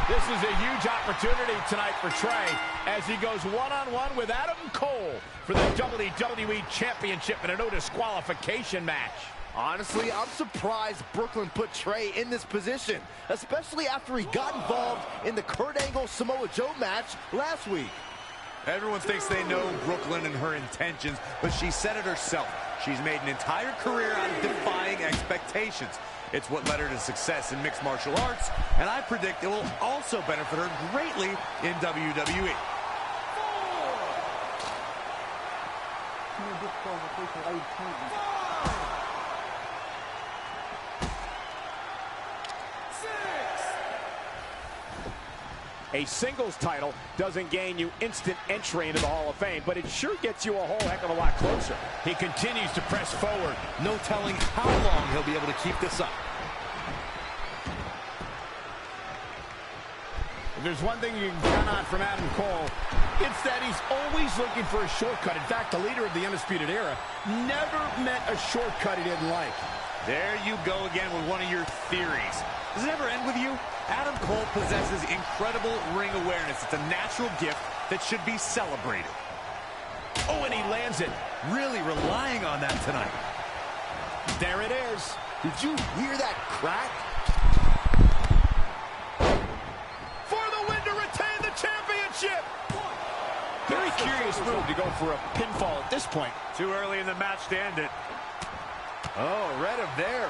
This is a huge opportunity tonight for Trey as he goes one-on-one with Adam Cole for the WWE Championship in a no disqualification match. Honestly, I'm surprised Brooklyn put Trey in this position, especially after he got involved in the Kurt Angle Samoa Joe match last week. Everyone thinks they know Brooklyn and her intentions, but she said it herself. She's made an entire career out of defying expectations. It's what led her to success in mixed martial arts, and I predict it will also benefit her greatly in WWE. A singles title doesn't gain you instant entry into the Hall of Fame, but it sure gets you a whole heck of a lot closer. He continues to press forward. No telling how long he'll be able to keep this up. If there's one thing you can count on from Adam Cole, it's that he's always looking for a shortcut. In fact, the leader of the Undisputed Era never met a shortcut he didn't like. There you go again with one of your theories. Does it ever end with you? Adam Cole possesses incredible ring awareness. It's a natural gift that should be celebrated. Oh, and he lands it. Really relying on that tonight. There it is. Did you hear that crack? For the win to retain the championship. Very curious move to go for a pinfall at this point. Too early in the match to end it. Oh, read him there.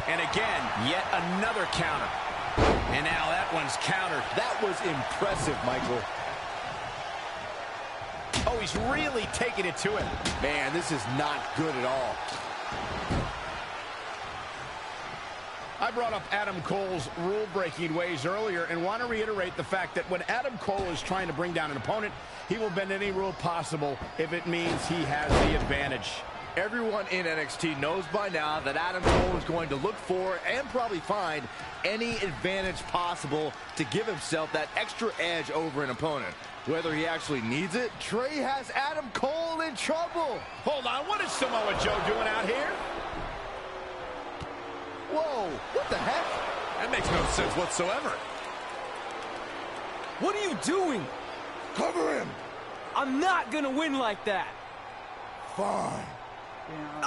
And again, yet another counter. And now that one's countered. That was impressive, Michael. Oh, he's really taking it to him. Man, this is not good at all. I brought up Adam Cole's rule-breaking ways earlier and want to reiterate the fact that when Adam Cole is trying to bring down an opponent, he will bend any rule possible if it means he has the advantage. Everyone in NXT knows by now that Adam Cole is going to look for and probably find any advantage possible to give himself that extra edge over an opponent. Whether he actually needs it, Trey has Adam Cole in trouble. Hold on, what is Samoa Joe doing out here? Whoa, what the heck? That makes no sense whatsoever. What are you doing? Cover him. I'm not gonna win like that. Fine.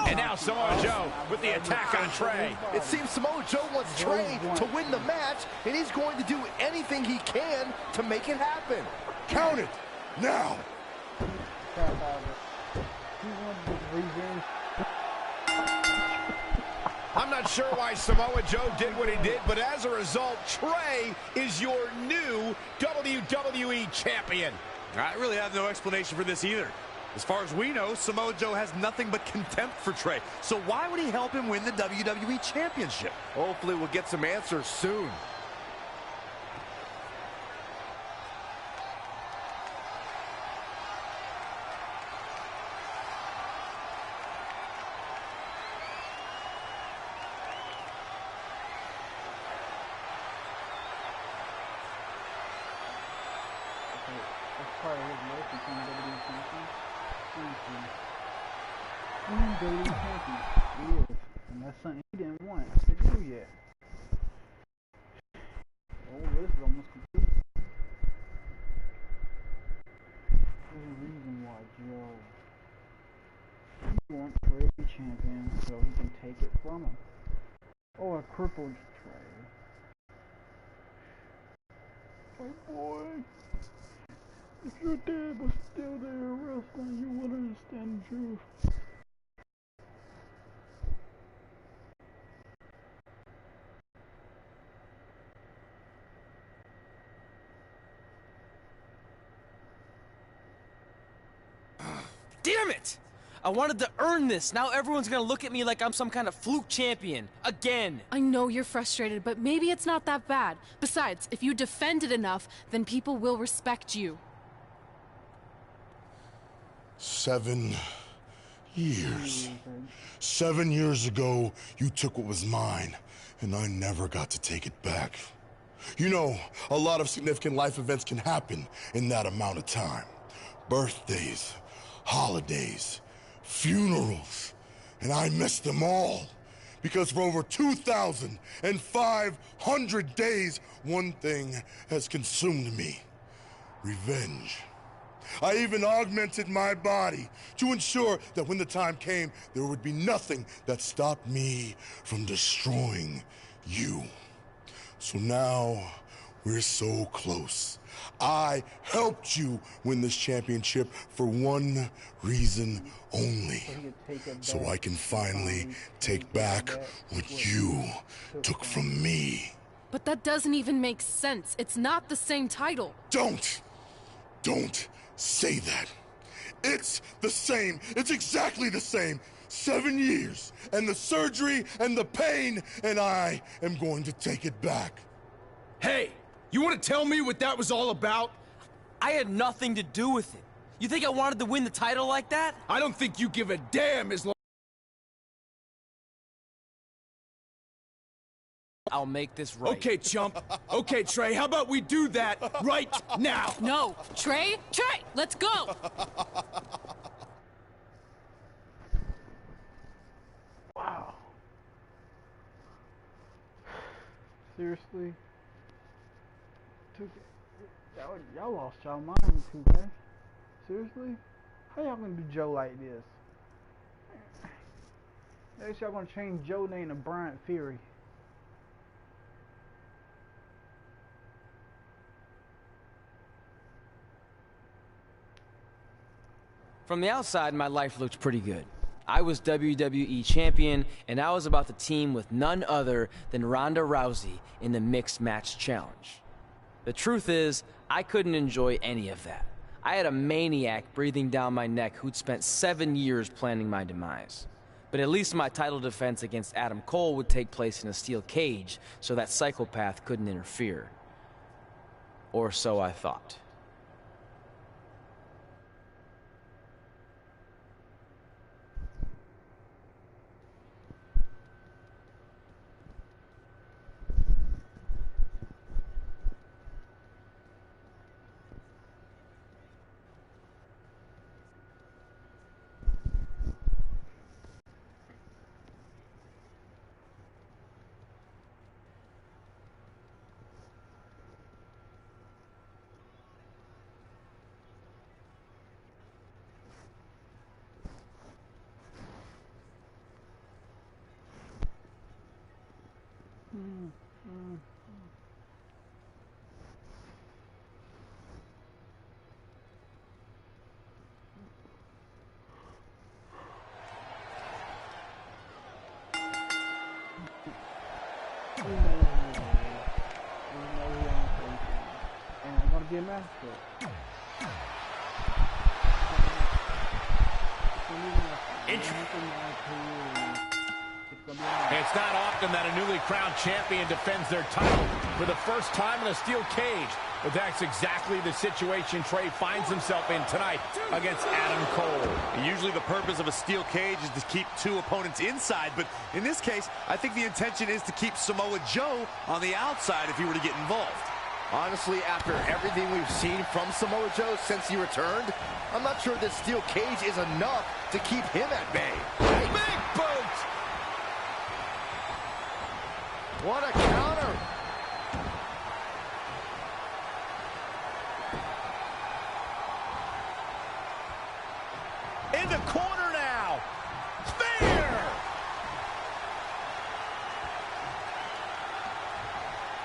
And now Samoa Joe with the attack on Trey. It seems Samoa Joe wants Trey to win the match, and he's going to do anything he can to make it happen. Count it. Now. I'm not sure why Samoa Joe did what he did, but as a result, Trey is your new WWE Champion. I really have no explanation for this either. As far as we know, Samoa Joe has nothing but contempt for Trey. So why would he help him win the WWE Championship? Hopefully we'll get some answers soon. Part of his life became WWE champion. WWE champion. He is. And that's something he didn't want to do yet. Oh, this is almost complete. There's a reason why Joe wants Trey to be champion so he can take it from him. Oh, a crippled Trey. Oh boy. If your dad was still there wrestling, you would understand the truth. Damn it! I wanted to earn this. Now everyone's gonna look at me like I'm some kind of fluke champion. Again. I know you're frustrated, but maybe it's not that bad. Besides, if you defend it enough, then people will respect you. 7 years. 7 years ago, you took what was mine, and I never got to take it back. You know, a lot of significant life events can happen in that amount of time. Birthdays, holidays, funerals, and I missed them all Because for over 2,500 days, one thing has consumed me: revenge. I even augmented my body to ensure that when the time came, there would be nothing that stopped me from destroying you. So now, we're so close. I helped you win this championship for one reason only. So I can finally take back what you took from me. But that doesn't even make sense. It's not the same title. Don't say that. It's the same. It's exactly the same. 7 years, and the surgery, and the pain, and I am going to take it back. Hey, you want to tell me what that was all about? I had nothing to do with it. You think I wanted to win the title like that? I don't think you give a damn as long... I'll make this right. Okay, chump. Okay, Trey, how about we do that right now? No, Trey, let's go! Wow. Seriously? Y'all lost y'all mind with 2K. Seriously? How y'all gonna do Joe like this? Next y'all gonna change Joe's name to Bryant Fury. From the outside, my life looked pretty good. I was WWE champion, and I was about to team with none other than Ronda Rousey in the Mixed Match Challenge. The truth is, I couldn't enjoy any of that. I had a maniac breathing down my neck who'd spent 7 years planning my demise. But at least my title defense against Adam Cole would take place in a steel cage, so that psychopath couldn't interfere. Or so I thought. Be a master. It's not often that a newly crowned champion defends their title for the first time in a steel cage, but that's exactly the situation Trey finds himself in tonight against Adam Cole. Usually the purpose of a steel cage is to keep two opponents inside, but in this case, I think the intention is to keep Samoa Joe on the outside if he were to get involved. Honestly, after everything we've seen from Samoa Joe since he returned, I'm not sure this steel cage is enough to keep him at bay. Big boot! What a counter! In the corner now! Spear!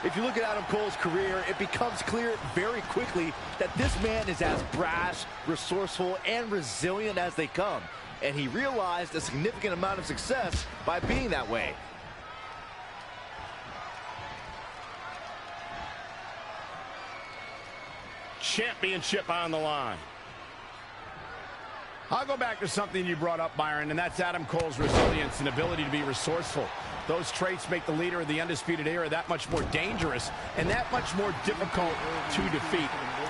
If you look at Adam Cole's career, it becomes clear very quickly that this man is as brash, resourceful, and resilient as they come. And he realized a significant amount of success by being that way. Championship on the line. I'll go back to something you brought up, Byron, and that's Adam Cole's resilience and ability to be resourceful. Those traits make the leader of the Undisputed Era that much more dangerous and that much more difficult to defeat.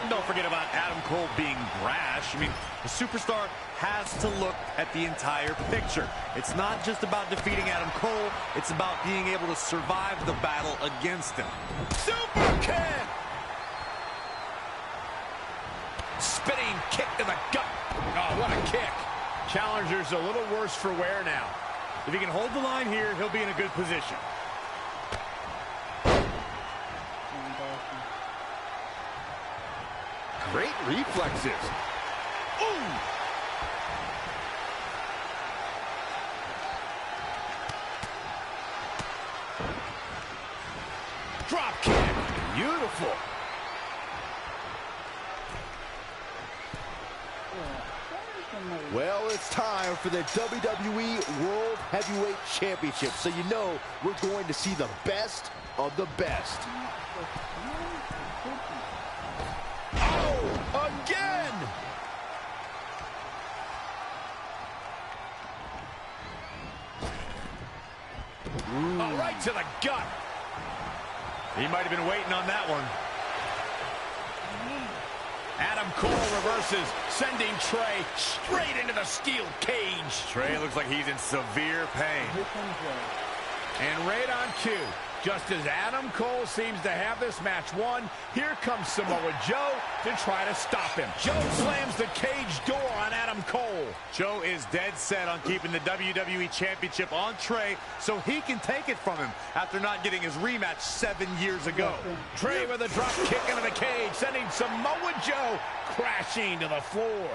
Don't forget about Adam Cole being brash. I mean, the superstar has to look at the entire picture. It's not just about defeating Adam Cole, it's about being able to survive the battle against him. Super kick! Spinning kick to the gut. Oh, what a kick. Challenger's a little worse for wear now. If he can hold the line here, he'll be in a good position. Great reflexes. Ooh! Drop kick. Beautiful. Well, it's time for the WWE World Heavyweight Championship, so you know we're going to see the best of the best. Oh, again! Oh, right to the gut. He might have been waiting on that one. Adam Cole reverses, sending Trey straight into the steel cage. Trey looks like he's in severe pain. And right on cue, just as Adam Cole seems to have this match won, here comes Samoa Joe to try to stop him. Joe slams the cage door on Adam Cole. Joe is dead set on keeping the WWE Championship on Trey so he can take it from him after not getting his rematch 7 years ago. Trey with a drop kick into the cage, sending Samoa Joe crashing to the floor.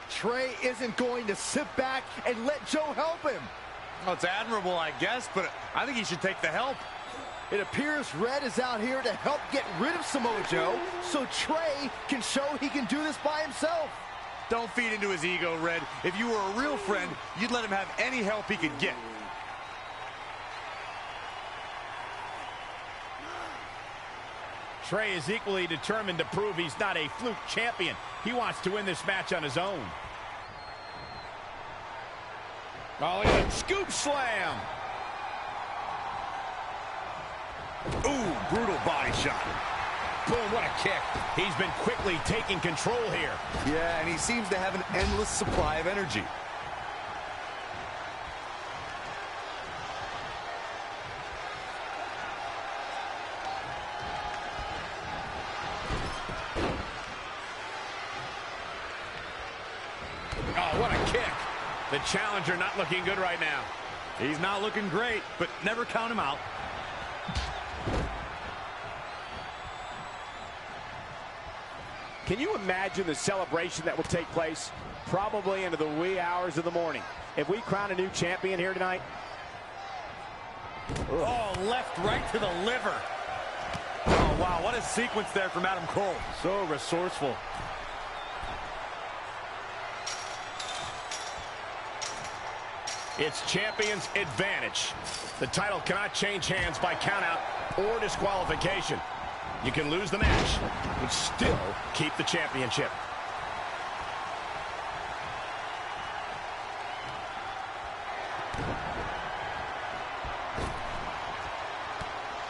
Trey isn't going to sit back and let Joe help him. Well, it's admirable, I guess, but I think he should take the help. It appears Red is out here to help get rid of Samoa Joe so Trey can show he can do this by himself. Don't feed into his ego, Red. If you were a real friend, you'd let him have any help he could get. Trey is equally determined to prove he's not a fluke champion. He wants to win this match on his own. Oh, look at that scoop slam. Ooh, brutal body shot. Boom, what a kick. He's been quickly taking control here. Yeah, and he seems to have an endless supply of energy. Oh, what a kick. The challenger not looking good right now. He's not looking great, but never count him out. Can you imagine the celebration that will take place? Probably into the wee hours of the morning. If we crown a new champion here tonight. Oh, left right to the liver. Oh, wow, what a sequence there from Adam Cole. So resourceful. It's champion's advantage. The title cannot change hands by countout or disqualification. You can lose the match, but still keep the championship.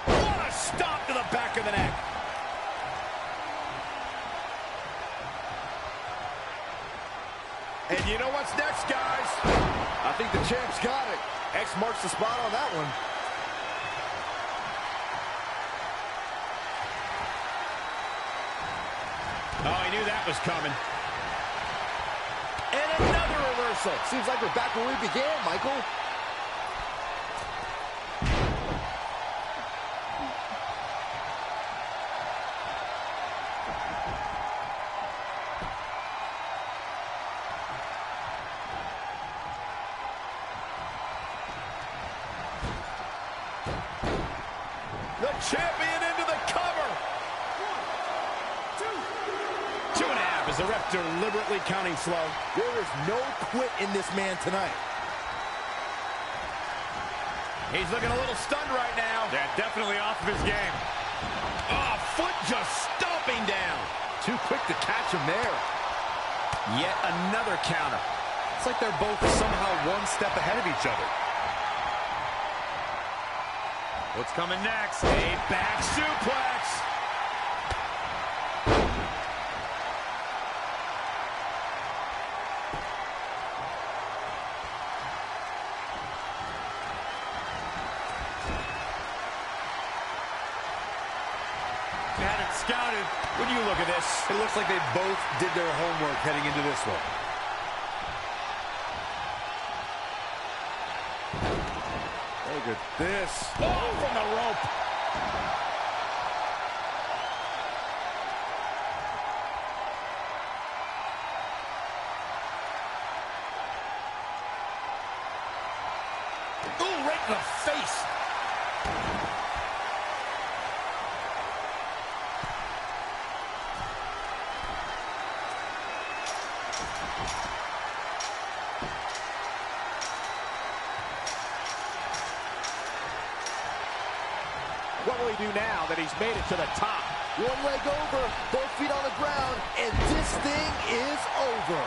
What a stop to the back of the neck. And you know what's next, guys? I think the champ's got it. X marks the spot on that one. Oh, he knew that was coming. And another reversal. Seems like we're back where we began, Michael. The champion into the cover. 2.5 as the ref deliberately counting slow. There is no quit in this man tonight. He's looking a little stunned right now. Yeah, definitely off of his game. Oh, foot just stomping down. Too quick to catch him there. Yet another counter. It's like they're both somehow one step ahead of each other. What's coming next? A back suplex. Had it scouted. When you look at this, It looks like they both did their homework heading into this one. Look at this. Oh, from the rope. Ooh, right in the face. What will he do now that he's made it to the top? One leg over, both feet on the ground, and this thing is over.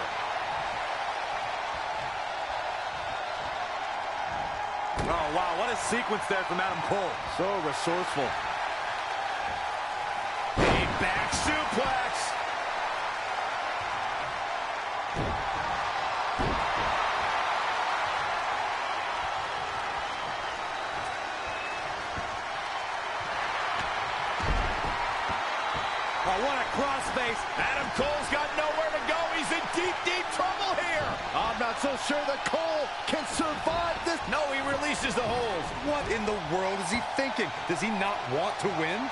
Oh, wow, what a sequence there from Adam Cole. So resourceful. A back suplex. Oh, what a crossface. Adam Cole's got nowhere to go. He's in deep, deep trouble here. I'm not so sure that Cole can survive this. No, he releases the hold. What in the world is he thinking? Does he not want to win?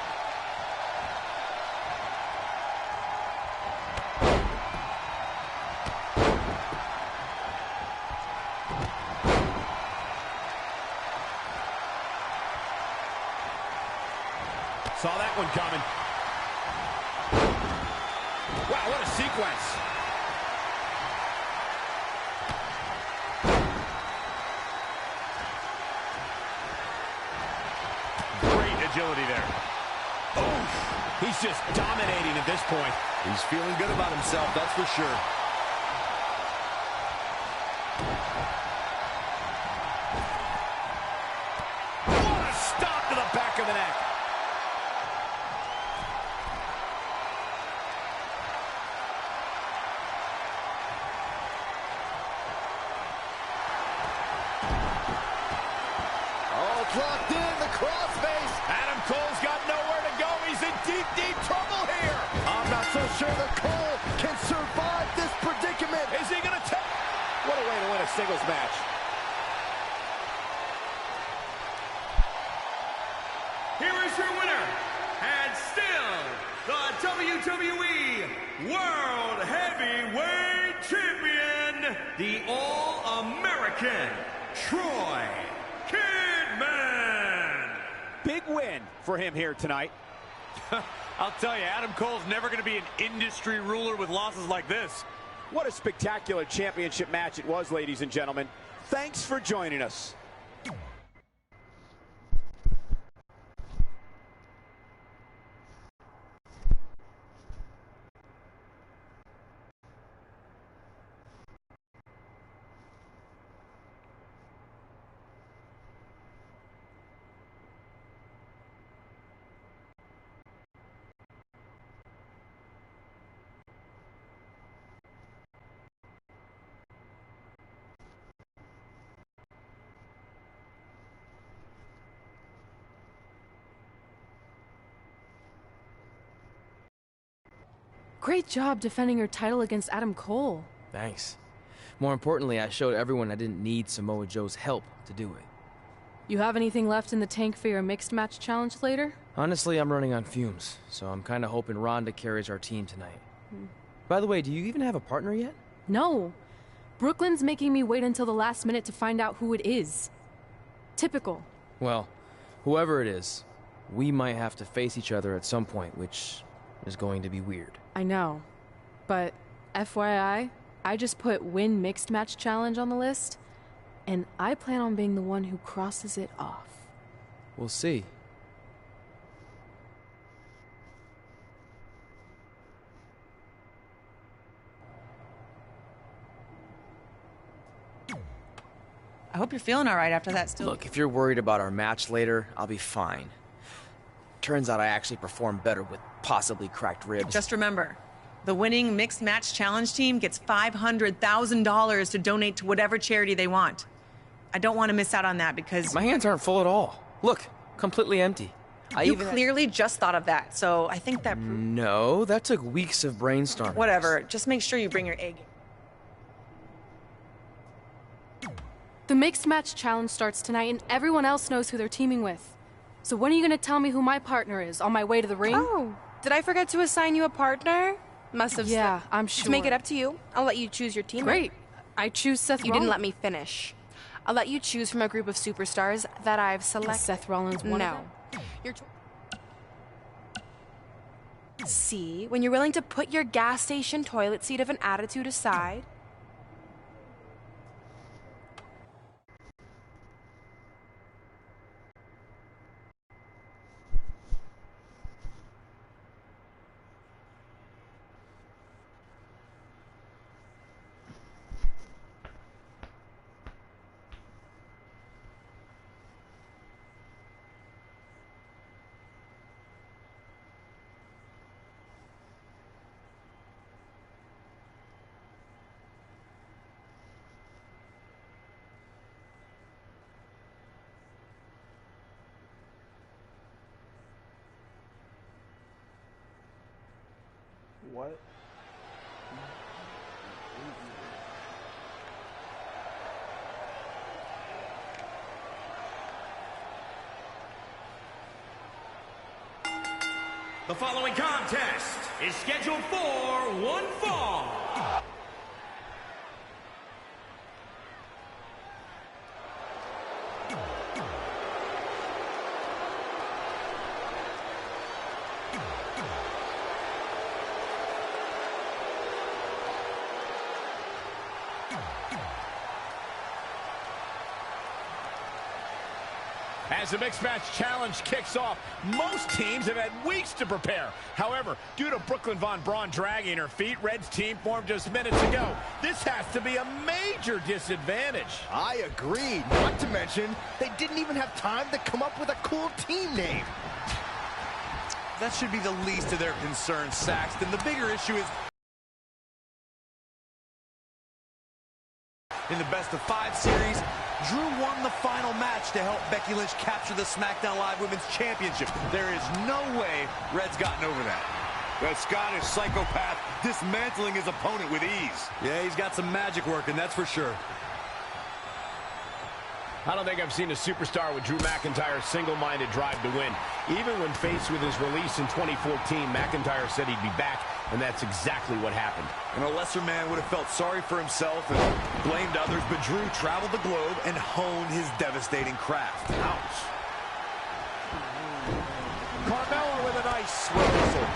Saw that one coming. Wow, what a sequence. Great agility there. Oh, he's just dominating at this point. He's feeling good about himself, that's for sure. What a stop to the back of the neck. Locked in, the crossface. Adam Cole's got nowhere to go. He's in deep, deep trouble here. I'm not so sure that Cole can survive this predicament. Is he going to take? What a way to win a singles match. Here is your winner, and still the WWE World Heavyweight Champion, the All-American, Troy Kidman. Big win for him here tonight. I'll tell you, Adam Cole's never going to be an industry ruler with losses like this. What a spectacular championship match it was, ladies and gentlemen. Thanks for joining us. Great job defending your title against Adam Cole. Thanks. More importantly, I showed everyone I didn't need Samoa Joe's help to do it. You have anything left in the tank for your mixed match challenge later? Honestly, I'm running on fumes, so I'm kind of hoping Ronda carries our team tonight. By the way, do you even have a partner yet? No. Brooklyn's making me wait until the last minute to find out who it is. Typical. Well, whoever it is, we might have to face each other at some point, which is going to be weird. I know, but FYI, I just put win mixed match challenge on the list, and I plan on being the one who crosses it off. We'll see. I hope you're feeling all right after that still. Look, if you're worried about our match later, I'll be fine. Turns out I actually performed better with possibly cracked ribs. Just remember, the winning mixed match challenge team gets $500,000 to donate to whatever charity they want. I don't want to miss out on that because... My hands aren't full at all. Look, completely empty. You clearly just thought of that, so I think that... No, that took weeks of brainstorming. Whatever, just make sure you bring your A game. The mixed match challenge starts tonight, and everyone else knows who they're teaming with. So when are you going to tell me who my partner is on my way to the ring? Oh, did I forget to assign you a partner? Must have. Yeah, I'm sure. To make it up to you, I'll let you choose your team. Great. I choose Seth Rollins. You didn't let me finish. I'll let you choose from a group of superstars that I've selected. Is Seth Rollins one of them? No. See, when you're willing to put your gas station toilet seat of an attitude aside. What? The following contest is scheduled for one fall. As the mixed match challenge kicks off, most teams have had weeks to prepare. However, due to Brooklyn Von Braun dragging her feet, Red's team formed just minutes ago. This has to be a major disadvantage. I agree. Not to mention, they didn't even have time to come up with a cool team name. That should be the least of their concerns, Saxton. The bigger issue is in the best-of-5 series, Drew won the final match to help Becky Lynch capture the SmackDown Live Women's Championship. There is no way Red's gotten over that. The Scottish psychopath dismantling his opponent with ease. Yeah, he's got some magic working, that's for sure. I don't think I've seen a superstar with Drew McIntyre's single-minded drive to win. Even when faced with his release in 2014, McIntyre said he'd be back, and that's exactly what happened. And a lesser man would have felt sorry for himself and blamed others, but Drew traveled the globe and honed his devastating craft. Ouch. Carmella with a nice reversal.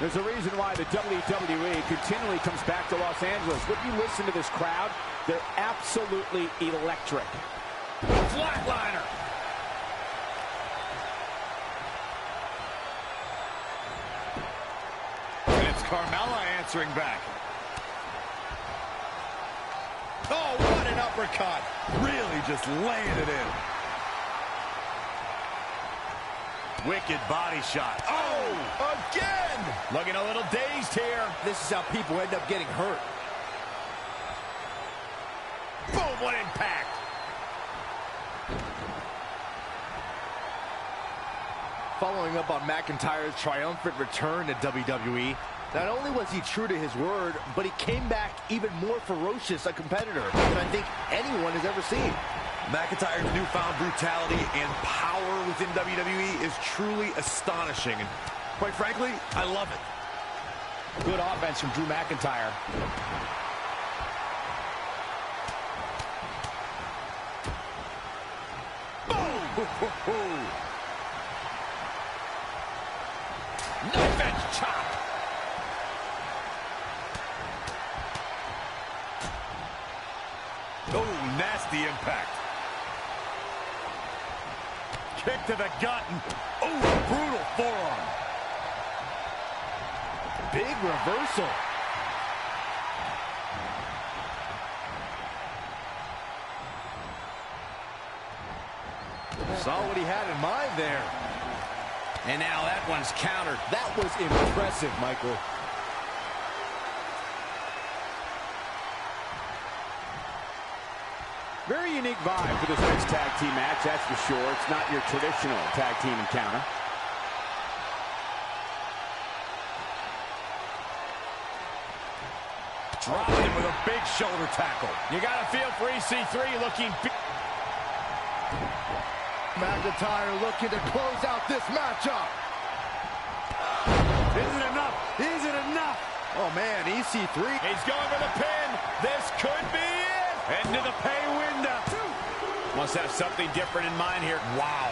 There's a reason why the WWE continually comes back to Los Angeles. When you listen to this crowd, they're absolutely electric. Flatliner. And it's Carmella answering back. Oh, what an uppercut. Really just laying it in. Wicked body shot. Oh, again! Looking a little dazed here. This is how people end up getting hurt. Boom, what impact. Following up on McIntyre's triumphant return to WWE, not only was he true to his word, but he came back even more ferocious a competitor than I think anyone has ever seen. McIntyre's newfound brutality and power within WWE is truly astonishing. And quite frankly, I love it. Good offense from Drew McIntyre. Boom! Knife edge chop. Oh, nasty impact. Kick to the gut. And, oh, brutal forearm. Big reversal. Saw what he had in mind there. And now that one's countered. That was impressive, Michael. Very unique vibe for this next tag team match, that's for sure. It's not your traditional tag team encounter. Dropping him with a big shoulder tackle. You got to feel for EC3 looking McIntyre looking to close out this matchup. Is it enough? Is it enough? Oh, man, EC3. He's going for the pin. This could be it. Into the pay window. Must have something different in mind here. Wow.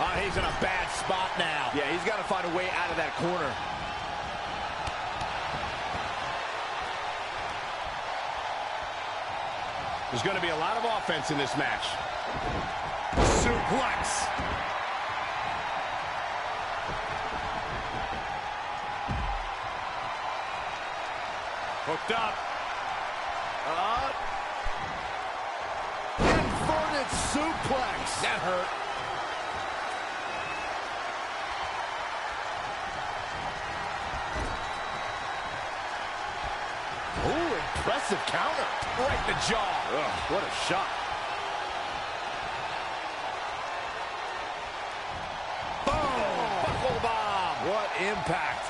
Oh, he's in a bad spot now. Yeah, he's got to find a way out of that corner. There's going to be a lot of offense in this match. Suplex. Hooked up. Inverted suplex. That hurt. Ooh, impressive counter. Right in the jaw. Ugh, what a shot. Boom! Buckle bomb. What impact.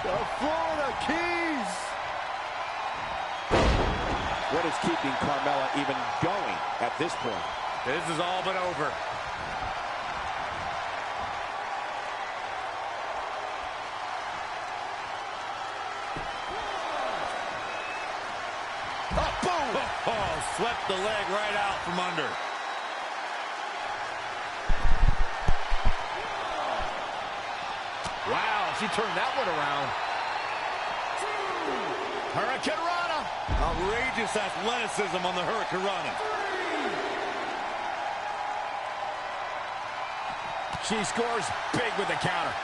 The Florida Keys. What is keeping Carmella even going at this point? This is all but over. Oh, boom! Oh, swept the leg right out from under. Wow, she turned that one around. Hurricane Rana. Outrageous athleticism on the Hurricane Rana. She scores big with the counter.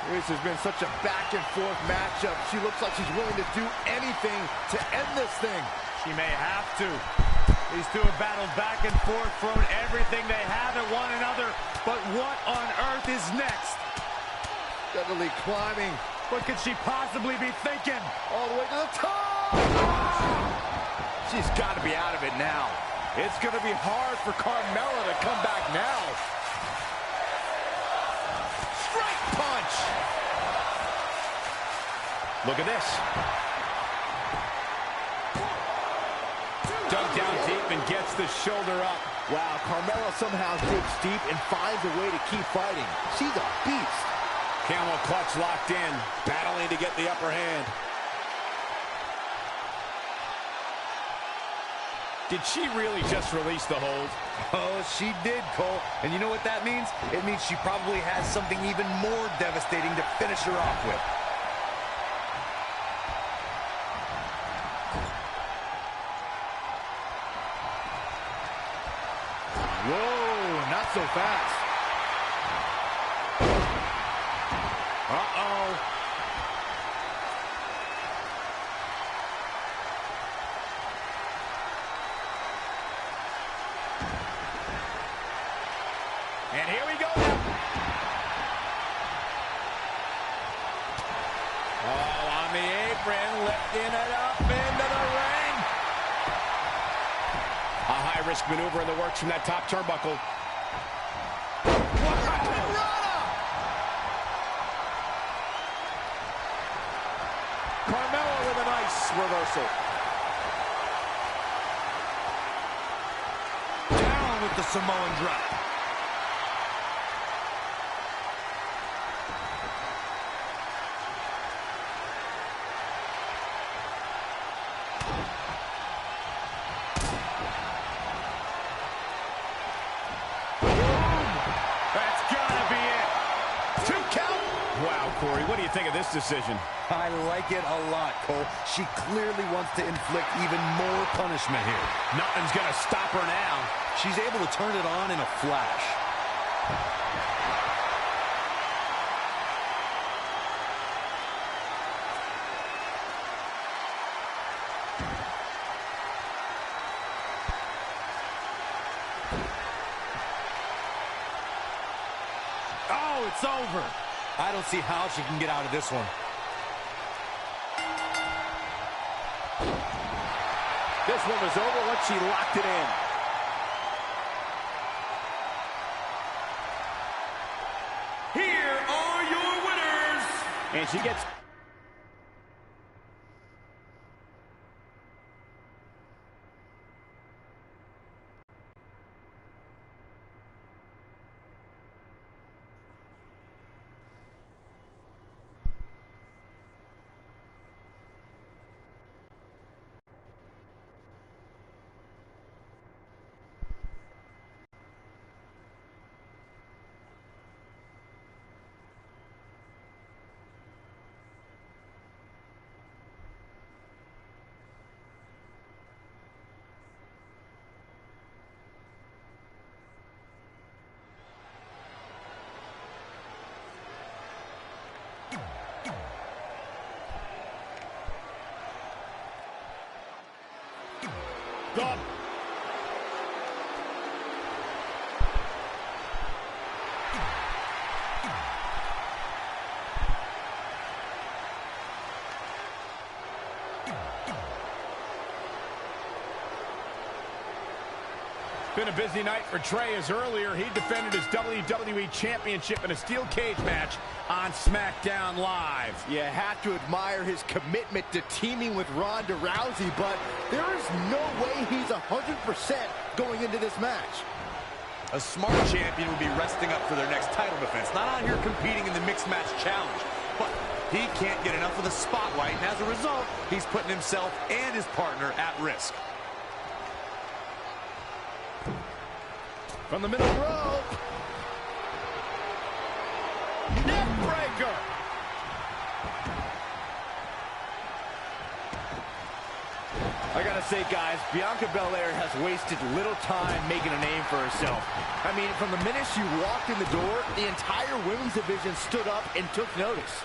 This has been such a back-and-forth matchup. She looks like she's willing to do anything to end this thing. She may have to. These two have battled back and forth, thrown everything they have at one another. But what on earth is next? Steadily climbing. What could she possibly be thinking? All the way to the top! She's got to be out of it now. It's going to be hard for Carmella to come back now. Straight punch! Look at this. Dug down deep and gets the shoulder up. Wow, Carmella somehow digs deep and finds a way to keep fighting. She's a beast. Camel clutch locked in, battling to get the upper hand. Did she really just release the hold? Oh, she did, Cole. And you know what that means? It means she probably has something even more devastating to finish her off with. Whoa, not so fast. Uh-oh. And here we go now. Oh, on the apron, lifting it up into the ring. A high-risk maneuver in the works from that top turnbuckle. Carmella with a nice reversal. Down with the Samoan drop. That's gotta be it. 2 count. Wow, Corey, what do you think of this decision? I like it a lot, Cole. She clearly wants to inflict even more punishment here. Nothing's gonna stop her now. She's able to turn it on in a flash. Oh, it's over. I don't see how she can get out of this one. this one was over once she locked it in. Here are your winners. And she gets... Done. Been a busy night for Trey, as earlier he defended his WWE Championship in a steel cage match on SmackDown Live. You have to admire his commitment to teaming with Ronda Rousey, but there is no way he's 100% going into this match. A smart champion would be resting up for their next title defense, not out here competing in the mixed match challenge. But he can't get enough of the spotlight, and as a result, he's putting himself and his partner at risk. From the middle rope. Neck breaker. I gotta say, guys, Bianca Belair has wasted little time making a name for herself. I mean, from the minute she walked in the door, the entire women's division stood up and took notice.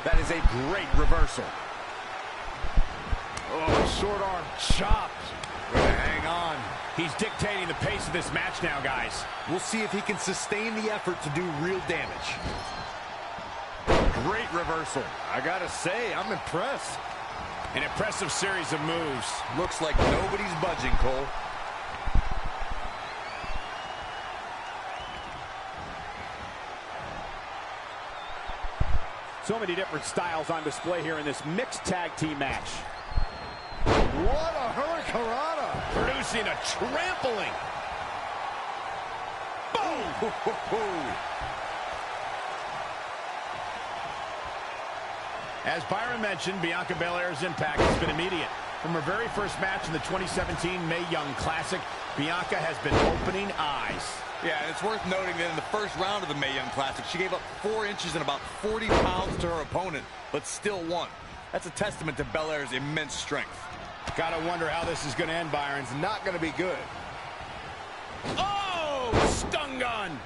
That is a great reversal. Oh, short arm chop. Hang on. He's dictating the pace of this match now, guys. We'll see if he can sustain the effort to do real damage. Great reversal. I gotta say, I'm impressed. An impressive series of moves. Looks like nobody's budging, Cole. So many different styles on display here in this mixed tag team match. What a hurricanrana! Producing a trampling. Boom! As Byron mentioned, Bianca Belair's impact has been immediate. From her very first match in the 2017 Mae Young Classic, Bianca has been opening eyes. Yeah, and it's worth noting that in the first round of the Mae Young Classic, she gave up 4 inches and about 40 pounds to her opponent, but still won. That's a testament to Belair's immense strength. Gotta wonder how this is gonna end, Byron. It's not gonna be good. Oh! Stun gun!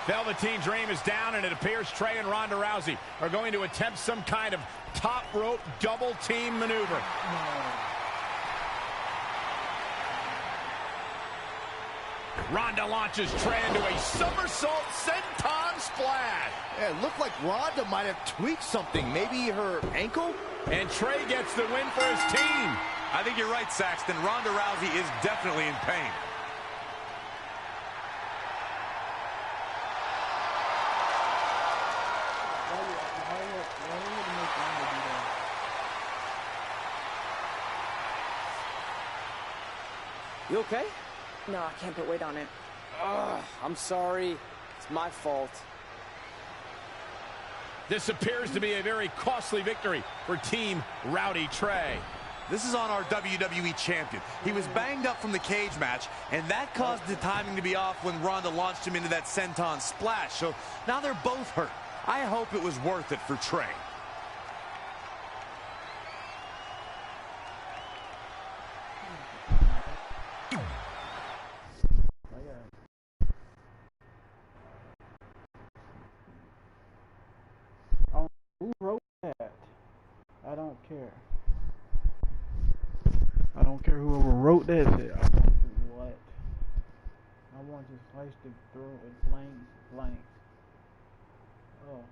Velveteen Dream is down, and it appears Trey and Ronda Rousey are going to attempt some kind of top rope double team maneuver. Ronda launches Trey into a somersault senton splash. Yeah, it looked like Ronda might have tweaked something. Maybe her ankle? And Trey gets the win for his team. I think you're right, Saxton. Ronda Rousey is definitely in pain. You okay? No, I can't put weight on it. Ugh, I'm sorry. It's my fault. This appears to be a very costly victory for Team Rowdy Trey. This is on our WWE champion. He was banged up from the cage match, and that caused the timing to be off when Ronda launched him into that senton splash. So now they're both hurt. I hope it was worth it for Trey. Who wrote that? I don't care. I don't care whoever wrote that. Said, I want to what? I want to I used to throw it blanks. Oh.